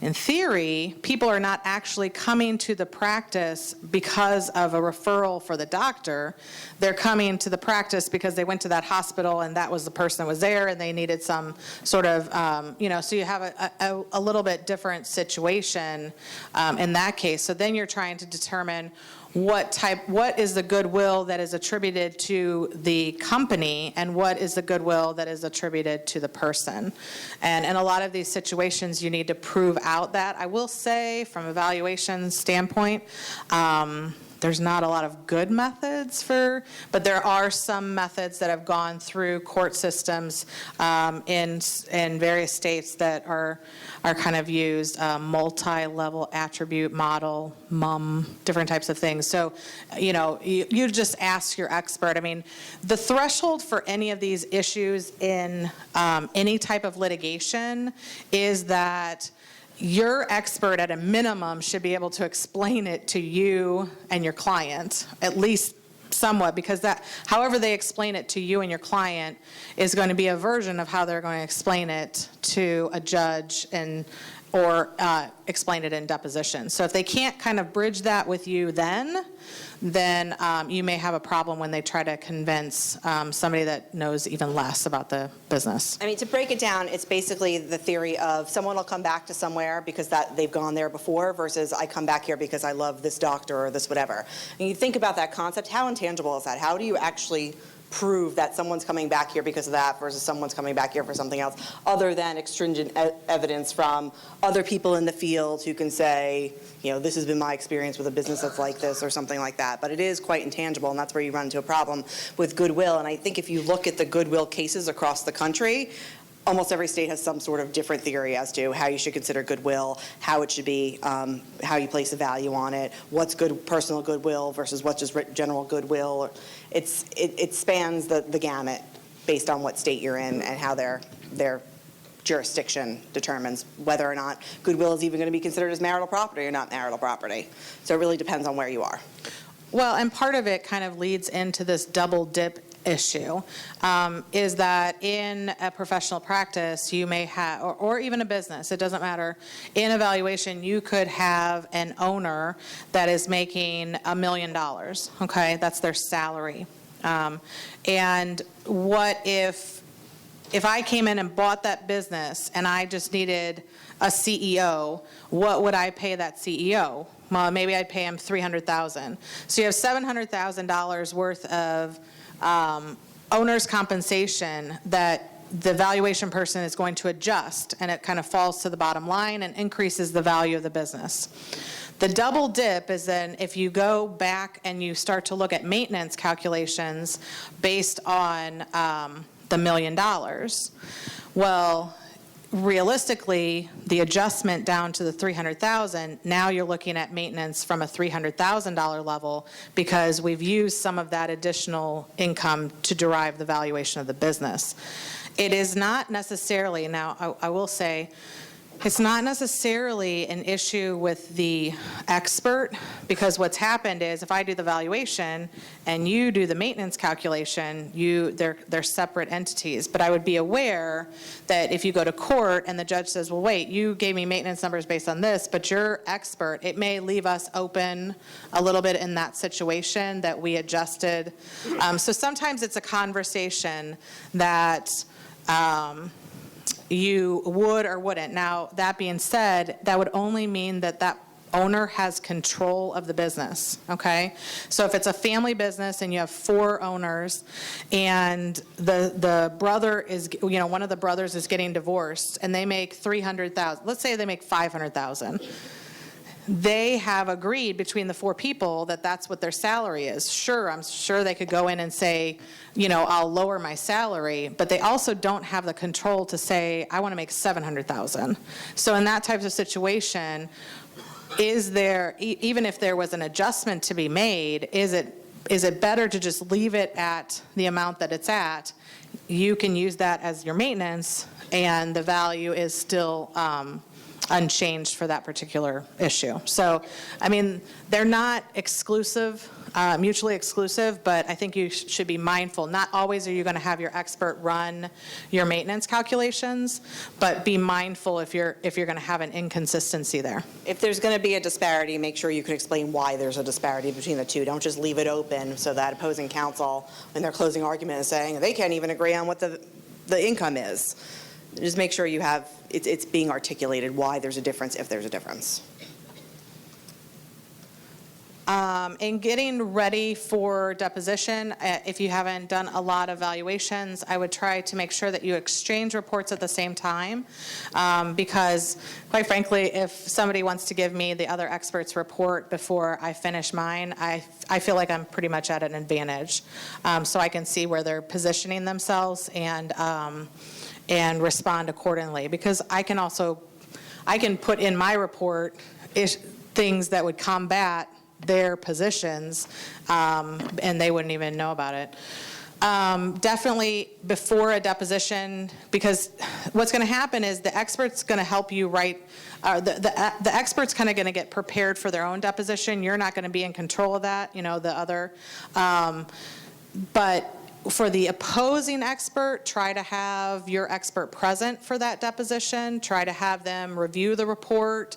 in theory, people are not actually coming to the practice because of a referral for the doctor. They're coming to the practice because they went to that hospital and that was the person that was there and they needed some sort of, so you have a little bit different situation in that case. So then you're trying to determine what is the goodwill that is attributed to the company and what is the goodwill that is attributed to the person. And in a lot of these situations, you need to prove out that. I will say, from a valuation standpoint, there's not a lot of good methods but there are some methods that have gone through court systems in various states that are kind of used, multi-level attribute model, different types of things. So, you just ask your expert. The threshold for any of these issues in any type of litigation is that your expert, at a minimum, should be able to explain it to you and your client, at least somewhat, because that, however they explain it to you and your client, is going to be a version of how they're going to explain it to a judge or explain it in deposition. So if they can't kind of bridge that with you then you may have a problem when they try to convince somebody that knows even less about the business. To break it down, it's basically the theory of someone will come back to somewhere because they've gone there before, versus I come back here because I love this doctor or this whatever. And you think about that concept, how intangible is that? How do you actually prove that someone's coming back here because of that versus someone's coming back here for something else, other than extrinsic evidence from other people in the field who can say, this has been my experience with a business that's like this or something like that. But it is quite intangible, and that's where you run into a problem with goodwill. And I think if you look at the goodwill cases across the country, almost every state has some sort of different theory as to how you should consider goodwill, how it should be, how you place a value on it, what's good personal goodwill versus what's just general goodwill. It spans the gamut based on what state you're in and how their jurisdiction determines whether or not goodwill is even going to be considered as marital property or not marital property. So it really depends on where you are. Well, and part of it kind of leads into this double dip issue, is that in a professional practice you may have, or even a business, it doesn't matter, in a valuation you could have an owner that is making $1 million, okay, that's their salary. And what if I came in and bought that business and I just needed a CEO, what would I pay that CEO? well, maybe I'd pay him $300,000. So you have $700,000 worth of owner's compensation that the valuation person is going to adjust, and it kind of falls to the bottom line and increases the value of the business. The double dip is then if you go back and you start to look at maintenance calculations based on the $1 million. Well, realistically, the adjustment down to the $300,000, now you're looking at maintenance from a $300,000 level because we've used some of that additional income to derive the valuation of the business. It is not necessarily, now I will say, it's not necessarily an issue with the expert, because what's happened is if I do the valuation and you do the maintenance calculation, they're separate entities. But I would be aware that if you go to court and the judge says, well, wait, you gave me maintenance numbers based on this, but you're expert, it may leave us open a little bit in that situation that we adjusted. So sometimes it's a conversation that you would or wouldn't. Now, that being said, that would only mean that that owner has control of the business, okay? So if it's a family business and you have 4 owners and the brother is, one of the brothers is getting divorced and they make $300,000, let's say they make $500,000. They have agreed between the 4 people that that's what their salary is. Sure, I'm sure they could go in and say, I'll lower my salary, but they also don't have the control to say, I want to make $700,000. So in that type of situation, is there, even if there was an adjustment to be made, is it better to just leave it at the amount that it's at? You can use that as your maintenance, and the value is still unchanged for that particular issue. So, they're not exclusive, mutually exclusive, but I think you should be mindful. Not always are you going to have your expert run your maintenance calculations, but be mindful if you're going to have an inconsistency there. If there's going to be a disparity, make sure you can explain why there's a disparity between the two. Don't just leave it open so that opposing counsel, in their closing argument, is saying they can't even agree on what the income is. Just make sure you have it's being articulated why there's a difference, if there's a difference. In getting ready for deposition, if you haven't done a lot of valuations, I would try to make sure that you exchange reports at the same time, because quite frankly, if somebody wants to give me the other expert's report before I finish mine, I feel like I'm pretty much at an advantage. So I can see where they're positioning themselves and respond accordingly, because I can put in my report things that would combat their positions, and they wouldn't even know about it. Definitely before a deposition, because what's going to happen is the expert's going to help you write, the expert's kind of going to get prepared for their own deposition. You're not going to be in control of that, but for the opposing expert, try to have your expert present for that deposition. Try to have them review the report,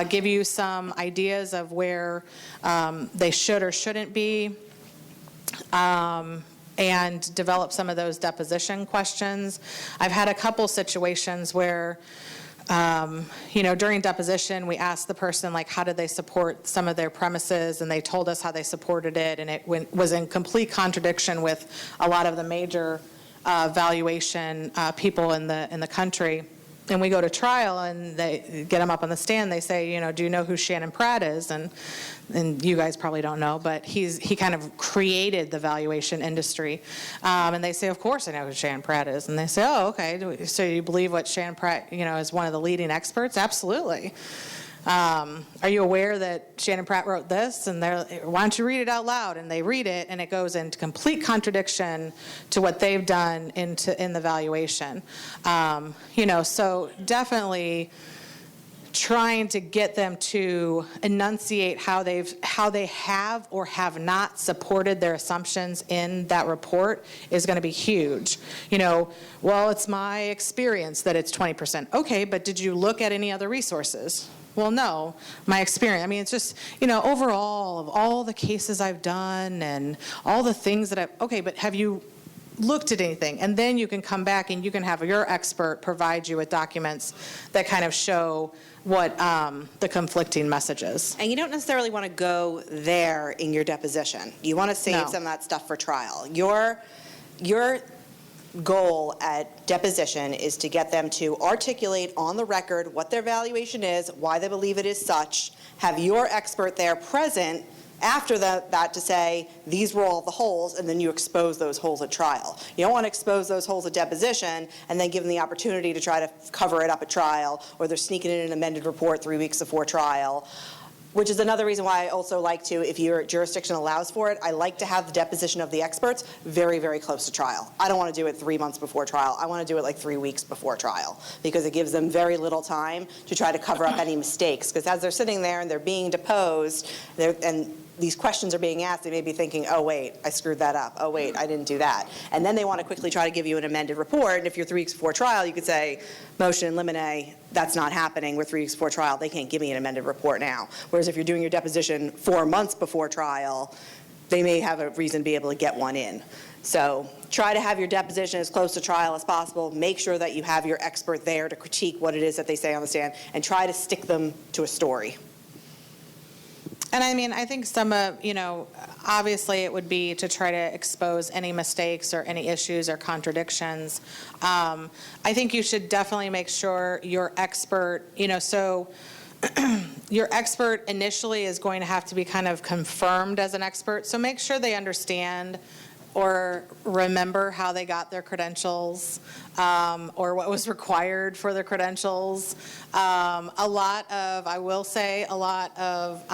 give you some ideas of where they should or shouldn't be, and develop some of those deposition questions. I've had a couple situations where during deposition, we asked the person, how did they support some of their premises, and they told us how they supported it, and it was in complete contradiction with a lot of the major valuation people in the country. And we go to trial, and they get them up on the stand. They say, do you know who Shannon Pratt is? And you guys probably don't know, but he kind of created the valuation industry. And they say, of course I know who Shannon Pratt is. And they say, oh, okay. So you believe what Shannon Pratt, is one of the leading experts? Absolutely. Are you aware that Shannon Pratt wrote this? And they're, why don't you read it out loud? And they read it, and it goes into complete contradiction to what they've done in the valuation. So definitely trying to get them to enunciate how they have or have not supported their assumptions in that report is going to be huge. Well, it's my experience that it's 20%. Okay, but did you look at any other resources? Well, no, my experience. It's just, overall, of all the cases I've done and all the things that okay, but have you looked at anything. And then you can come back and you can have your expert provide you with documents that kind of show what the conflicting message is. And you don't necessarily want to go there in your deposition. You want to save No. some of that stuff for trial. Your goal at deposition is to get them to articulate on the record what their valuation is, why they believe it is such, have your expert there present after that to say, these were all the holes, and then you expose those holes at trial. You don't want to expose those holes at deposition and then give them the opportunity to try to cover it up at trial, or they're sneaking in an amended report 3 weeks before trial, which is another reason why I also like to, if your jurisdiction allows for it, I like to have the deposition of the experts very, very close to trial. I don't want to do it 3 months before trial. I want to do it like 3 weeks before trial, because it gives them very little time to try to cover up any mistakes. Because as they're sitting there and they're being deposed, and these questions are being asked, they may be thinking, oh, wait, I screwed that up. Oh, wait, I didn't do that. And then they want to quickly try to give you an amended report. And if you're 3 weeks before trial, you could say, motion in limine, that's not happening. We're 3 weeks before trial. They can't give me an amended report now. Whereas if you're doing your deposition 4 months before trial, they may have a reason to be able to get one in. So try to have your deposition as close to trial as possible. Make sure that you have your expert there to critique what it is that they say on the stand, and try to stick them to a story. And I mean, I think some of, obviously it would be to try to expose any mistakes or any issues or contradictions. I think you should definitely make sure your expert, so your expert initially is going to have to be kind of confirmed as an expert. So make sure they understand or remember how they got their credentials, or what was required for their credentials. I will say, a lot of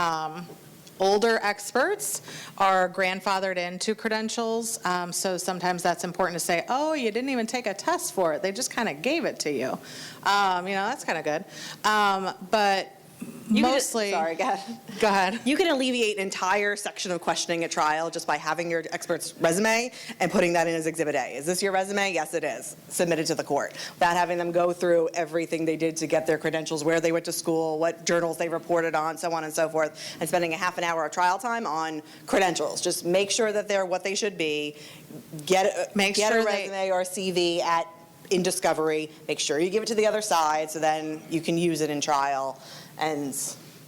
older experts are grandfathered into credentials, so sometimes that's important to say, oh, you didn't even take a test for it. They just kind of gave it to you. That's kind of good. But mostly... Sorry, go ahead. Go ahead. You can alleviate an entire section of questioning at trial just by having your expert's resume and putting that in as Exhibit A. Is this your resume? Yes, it is. Submit it to the court. Without having them go through everything they did to get their credentials, where they went to school, what journals they reported on, so on and so forth, and spending a half an hour of trial time on credentials. Just make sure that they're what they should be. Get a resume or a CV in discovery. Make sure you give it to the other side so then you can use it in trial. And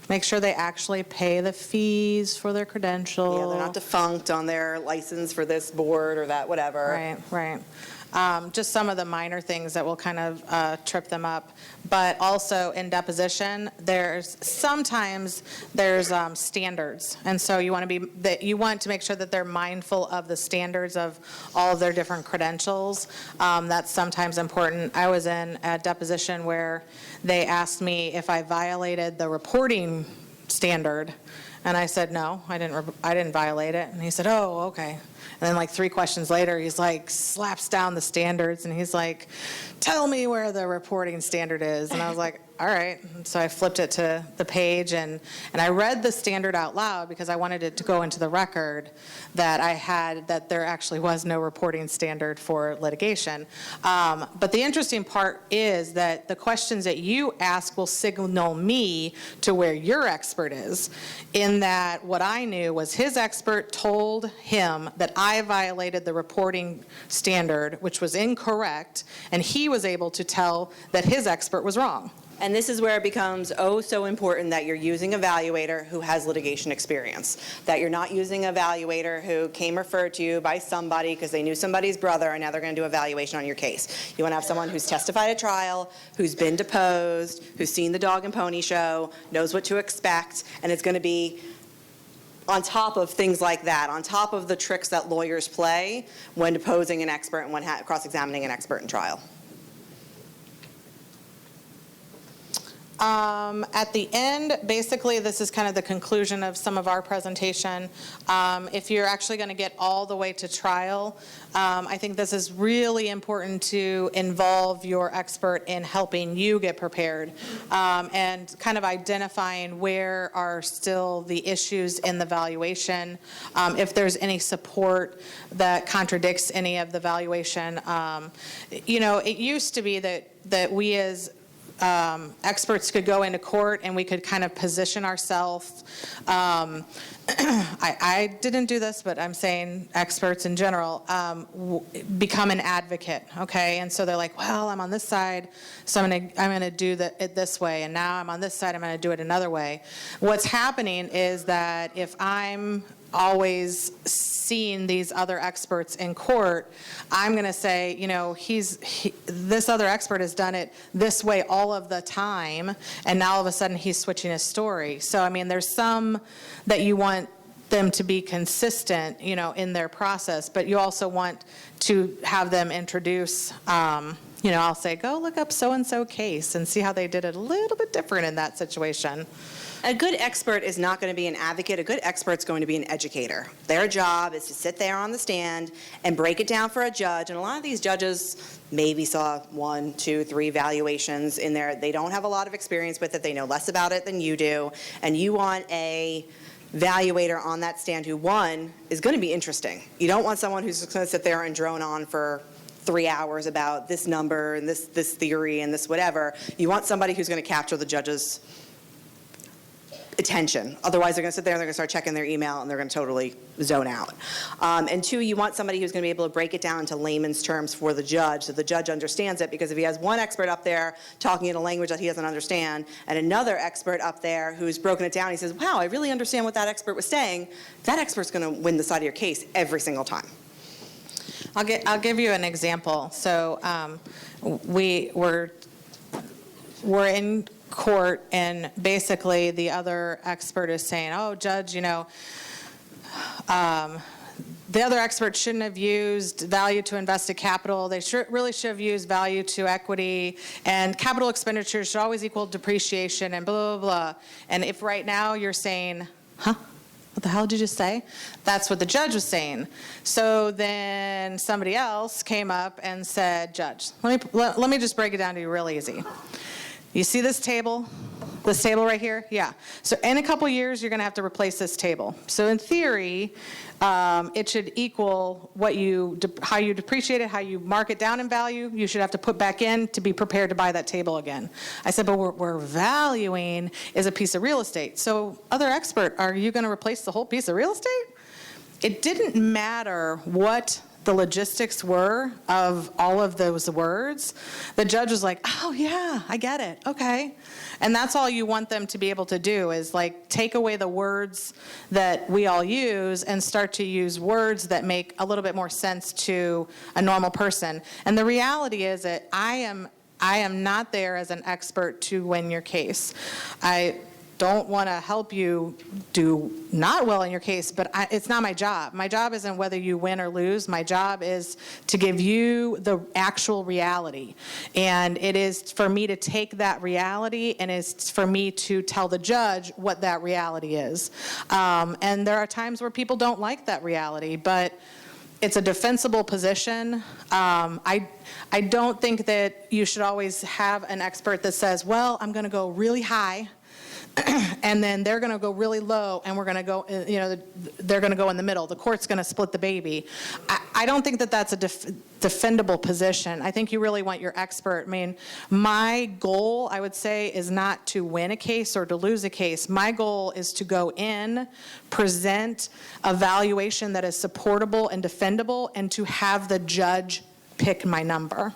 make sure they actually pay the fees for their credential. Yeah, they're not defunct on their license for this board or that, whatever. Right. Just some of the minor things that will kind of trip them up. But also in deposition, sometimes there's standards. And so you want to make sure that they're mindful of the standards of all of their different credentials. That's sometimes important. I was in a deposition where they asked me if I violated the reporting standard. And I said, no, I didn't violate it. And he said, oh, okay. And then like 3 questions later, he's like, slaps down the standards, and he's like, tell me where the reporting standard is. And I was like, all right. And so I flipped it to the page, and I read the standard out loud because I wanted it to go into the record that there actually was no reporting standard for litigation. But the interesting part is that the questions that you ask will signal me to where your expert is, in that what I knew was his expert told him that I violated the reporting standard, which was incorrect, and he was able to tell that his expert was wrong. And this is where it becomes so important that you're using a evaluator who has litigation experience, that you're not using a evaluator who came referred to you by somebody because they knew somebody's brother and now they're going to do evaluation on your case. You want to have someone who's testified at trial, who's been deposed, who's seen the dog and pony show, knows what to expect, and it's going to be on top of things like that, on top of the tricks that lawyers play when deposing an expert and when cross-examining an expert in trial. At the end, basically, this is kind of the conclusion of some of our presentation. If you're actually going to get all the way to trial, I think this is really important to involve your expert in helping you get prepared, and kind of identifying where are still the issues in the valuation, if there's any support that contradicts any of the valuation. It used to be that we as experts could go into court and we could kind of position ourselves. I didn't do this, but I'm saying experts in general become an advocate, okay? And so they're like, well, I'm on this side, so I'm gonna do it this way, and now I'm on this side, I'm gonna do it another way. What's happening is that if I'm always seeing these other experts in court, I'm going to say, you know, this other expert has done it this way all of the time, and now all of a sudden he's switching his story. So, I mean, there's some that you want them to be consistent, you know, in their process, but you also want to have them introduce, you know, I'll say, go look up so-and-so case and see how they did it a little bit different in that situation. A good expert is not going to be an advocate. A good expert's going to be an educator. Their job is to sit there on the stand and break it down for a judge. And a lot of these judges maybe saw 1, 2, 3 valuations in there. They don't have a lot of experience with it. They know less about it than you do. And you want a valuator on that stand who, one, is going to be interesting. You don't want someone who's just going to sit there and drone on for 3 hours about this number and this theory and this whatever. You want somebody who's going to capture the judge's attention. Otherwise, they're going to sit there and they're going to start checking their email and they're going to totally zone out. And 2, you want somebody who's going to be able to break it down into layman's terms for the judge so the judge understands it, because if he has one expert up there talking in a language that he doesn't understand and another expert up there who's broken it down, he says, wow, I really understand what that expert was saying, that expert's going to win the side of your case every single time. I'll give you an example. So we're in court, and basically the other expert is saying, oh, judge, you know, the other expert shouldn't have used value to invested capital. They really should have used value to equity, and capital expenditures should always equal depreciation, and blah, blah, blah. And if right now you're saying, huh? What the hell did you just say? That's what the judge was saying. So then somebody else came up and said, Judge, let me just break it down to you real easy. You see this table? This table right here? Yeah. So in a couple years, you're going to have to replace this table. So in theory, it should equal how you depreciate it, how you mark it down in value. You should have to put back in to be prepared to buy that table again. I said, but we're valuing is a piece of real estate. So other expert, are you going to replace the whole piece of real estate? It didn't matter what the logistics were of all of those words. The judge was like, oh yeah, I get it, okay. And that's all you want them to be able to do, is like take away the words that we all use and start to use words that make a little bit more sense to a normal person. And the reality is that I am not there as an expert to win your case. I don't want to help you do not well in your case, but it's not my job. My job isn't whether you win or lose. My job is to give you the actual reality. And it is for me to take that reality, and it's for me to tell the judge what that reality is. And there are times where people don't like that reality, but it's a defensible position. I don't think that you should always have an expert that says, well, I'm going to go really high, and then they're going to go really low, and we're going to go, you know, they're going to go in the middle. The court's going to split the baby. I don't think that that's a defendable position. I think you really want your expert. I mean, my goal, I would say, is not to win a case or to lose a case. My goal is to go in, present a valuation that is supportable and defendable, and to have the judge pick my number.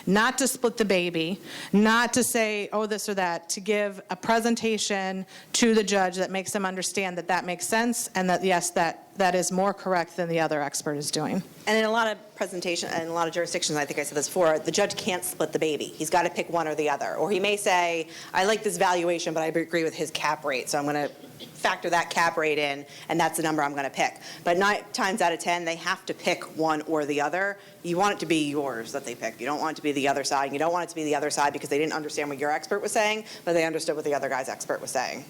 Not to split the baby, not to say, oh, this or that, to give a presentation to the judge that makes them understand that that makes sense, and that, yes, that is more correct than the other expert is doing. And in a lot of presentation, and a lot of jurisdictions, I think I said this before, the judge can't split the baby. He's got to pick one or the other. Or he may say, I like this valuation, but I agree with his cap rate, so I'm going to factor that cap rate in, and that's the number I'm going to pick. But 9 times out of 10, they have to pick one or the other. You want it to be yours that they pick. You don't want it to be the other side. You don't want it to be the other side because they didn't understand what your expert was saying, but they understood what the other guy's expert was saying.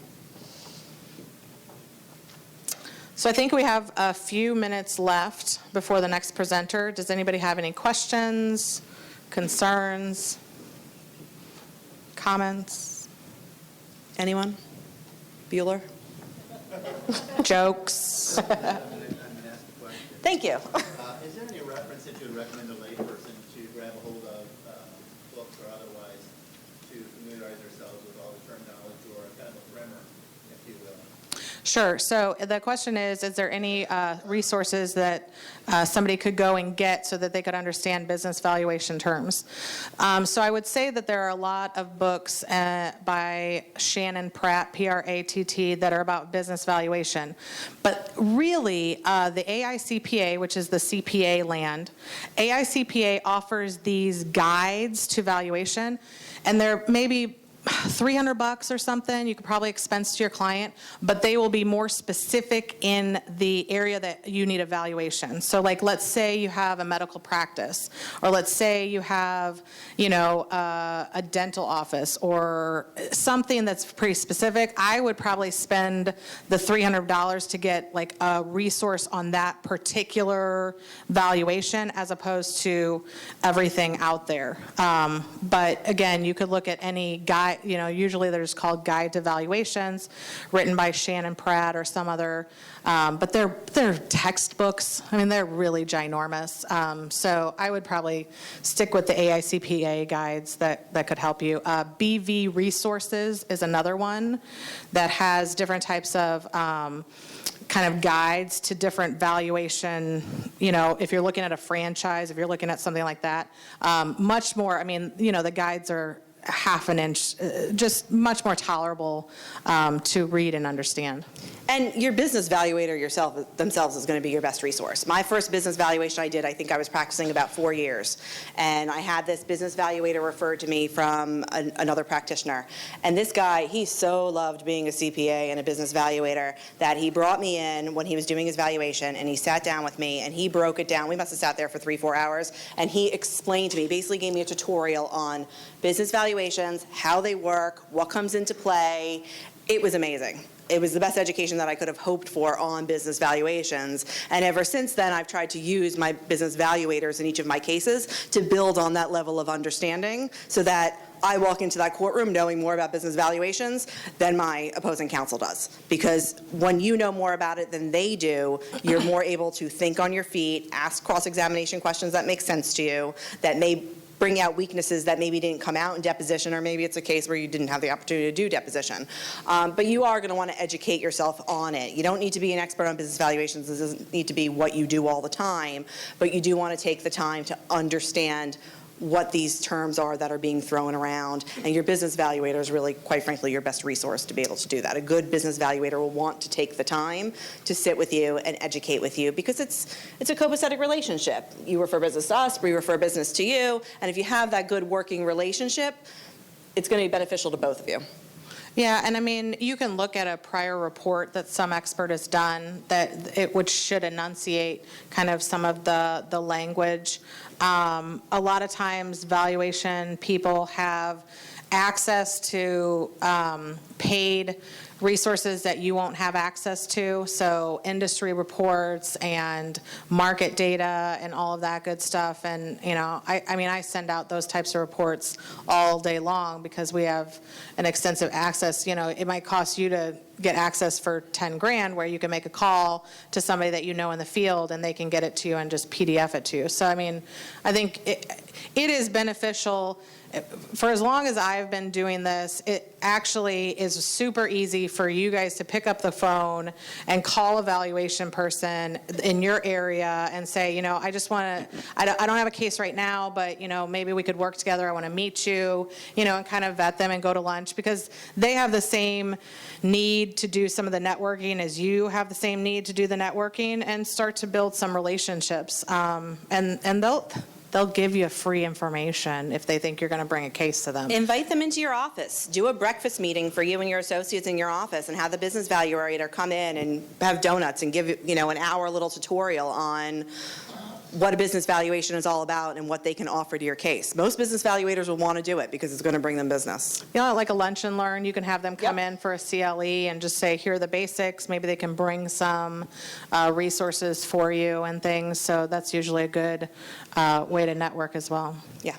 So I think we have a few minutes left before the next presenter. Does anybody have any questions, concerns, comments? Anyone? Bueller? Jokes? Thank you. Is there any reference that you would recommend a layperson to grab a hold of, books or otherwise, to familiarize ourselves with all the terminology, or kind of a primer, if you will. Sure. So the question is there any resources that somebody could go and get so that they could understand business valuation terms? So I would say that there are a lot of books by Shannon Pratt, P-R-A-T-T, that are about business valuation. But really, the AICPA, which is the CPA land, AICPA offers these guides to valuation, and they're maybe $300 or something. You could probably expense to your client, but they will be more specific in the area that you need evaluation. So like, let's say you have a medical practice, or let's say you have, a dental office or something that's pretty specific. I would probably spend the $300 to get like a resource on that particular valuation as opposed to everything out there. But again, you could look at any guide. Usually there's called Guide to Valuations, written by Shannon Pratt or some other, but they're textbooks. I mean, they're really ginormous. So I would probably stick with the AICPA guides that could help you. BV Resources is another one that has different types of kind of guides to different valuation, if you're looking at a franchise, if you're looking at something like that. Much more, the guides are half an inch, just much more tolerable to read and understand. And your business valuator themselves is going to be your best resource. My first business valuation I did, I think I was practicing about 4 years. And I had this business valuator referred to me from another practitioner. And this guy, he so loved being a CPA and a business valuator that he brought me in when he was doing his valuation, and he sat down with me and he broke it down. We must have sat there for 3-4 hours, and he explained to me, basically gave me a tutorial on business valuations, how they work, what comes into play. It was amazing. It was the best education that I could have hoped for on business valuations. And ever since then, I've tried to use my business valuators in each of my cases to build on that level of understanding so that I walk into that courtroom knowing more about business valuations than my opposing counsel does. Because when you know more about it than they do, you're more able to think on your feet, ask cross-examination questions that make sense to you, that may bring out weaknesses that maybe didn't come out in deposition, or maybe it's a case where you didn't have the opportunity to do deposition. But you are going to want to educate yourself on it. You don't need to be an expert on business valuations. This doesn't need to be what you do all the time, but you do want to take the time to understand what these terms are that are being thrown around, and your business valuator is really, quite frankly, your best resource to be able to do that. A good business valuator will want to take the time to sit with you and educate with you, because it's a copacetic relationship. You refer business to us, we refer business to you, and if you have that good working relationship, it's going to be beneficial to both of you. Yeah, and you can look at a prior report that some expert has done which should enunciate kind of some of the language. A lot of times valuation people have access to paid resources that you won't have access to, so industry reports and market data and all of that good stuff. And I send out those types of reports all day long because we have an extensive access. It might cost you to get access for 10 grand, where you can make a call to somebody that you know in the field and they can get it to you and just PDF it to you. So I think it is beneficial. For as long as I've been doing this, it actually is super easy for you guys to pick up the phone and call a valuation person in your area and say, I just want to, I don't have a case right now, but, maybe we could work together. I want to meet you, and kind of vet them and go to lunch, because they have the same need to do some of the networking as you have the same need to do the networking, and start to build some relationships. And they'll give you free information if they think you're going to bring a case to them. Invite them into your office. Do a breakfast meeting for you and your associates in your office, and have the business valuator come in and have donuts and give an hour little tutorial on what a business valuation is all about and what they can offer to your case. Most business valuators will want to do it because it's going to bring them business. Like a lunch and learn, you can have them come in for a CLE and just say, here are the basics. Maybe they can bring some resources for you and things. So that's usually a good way to network as well. Yeah.